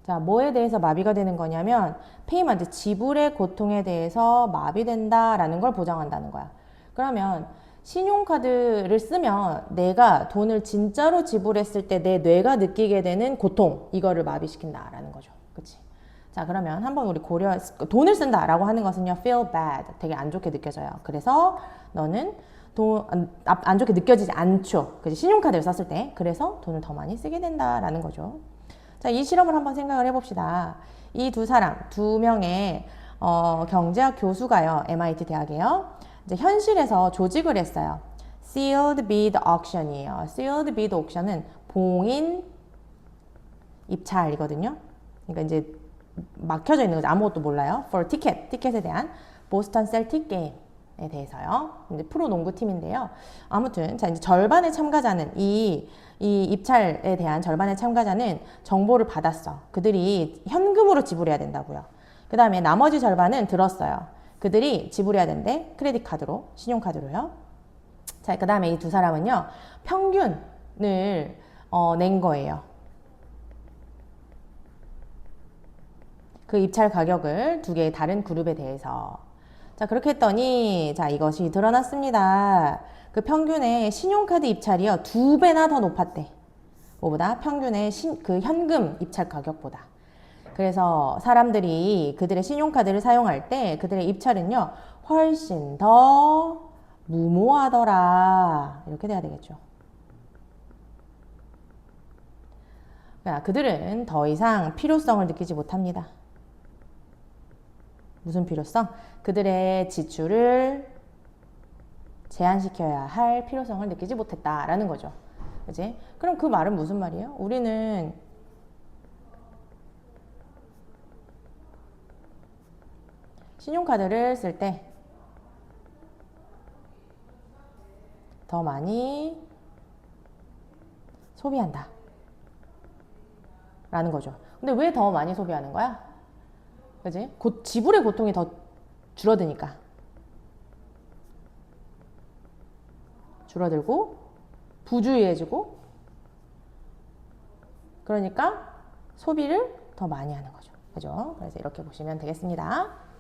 자, 뭐에 대해서 마비가 되는 거냐면 페이먼트, 지불의 고통에 대해서 마비된다 라는 걸 보장한다는 거야. 그러면 신용카드를 쓰면 내가 돈을 진짜로 지불했을 때 내 뇌가 느끼게 되는 고통, 이거를 마비시킨다라는 거죠. 그치? 자, 그러면 한번 우리 돈을 쓴다라고 하는 것은요, feel bad, 되게 안 좋게 느껴져요. 그래서 너는 안 좋게 느껴지지 않죠. 그치? 신용카드를 썼을 때. 그래서 돈을 더 많이 쓰게 된다라는 거죠. 자, 이 실험을 한번 생각을 해봅시다. 이 두 명의 경제학 교수가요, MIT 대학에요. 이제 현실에서 조직을 했어요. Sealed bid auction이에요. Sealed bid auction은 봉인 입찰이거든요. 그러니까 이제 막혀져 있는 거죠. 아무것도 몰라요. For 티켓에 대한 보스턴 셀틱 게임에 대해서요. 이제 프로 농구팀인데요. 아무튼 자, 이제 절반의 참가자는 이 입찰에 대한 절반의 참가자는 정보를 받았어. 그들이 현금으로 지불해야 된다고요. 그 다음에 나머지 절반은 들었어요. 그들이 지불해야 된대. 크레딧 카드로, 신용카드로요. 자, 그 다음에 이 두 사람은요, 평균을 낸 거예요. 그 입찰 가격을 두 개의 다른 그룹에 대해서. 자, 그렇게 했더니, 자, 이것이 드러났습니다. 그 평균의 신용카드 입찰이요, 2배나 더 높았대. 뭐보다? 평균의 그 현금 입찰 가격보다. 그래서 사람들이 그들의 신용카드를 사용할 때 그들의 입찰은요, 훨씬 더 무모하더라. 이렇게 돼야 되겠죠. 그들은 더 이상 필요성을 느끼지 못합니다. 무슨 필요성? 그들의 지출을 제한시켜야 할 필요성을 느끼지 못했다라는 거죠. 그지? 그럼 그 말은 무슨 말이에요? 우리는 신용카드를 쓸 때 더 많이 소비한다 라는 거죠. 근데 왜 더 많이 소비하는 거야? 그지? 지불의 고통이 더 줄어드니까. 줄어들고 부주의해지고 그러니까 소비를 더 많이 하는 거죠. 그죠? 그래서 이렇게 보시면 되겠습니다.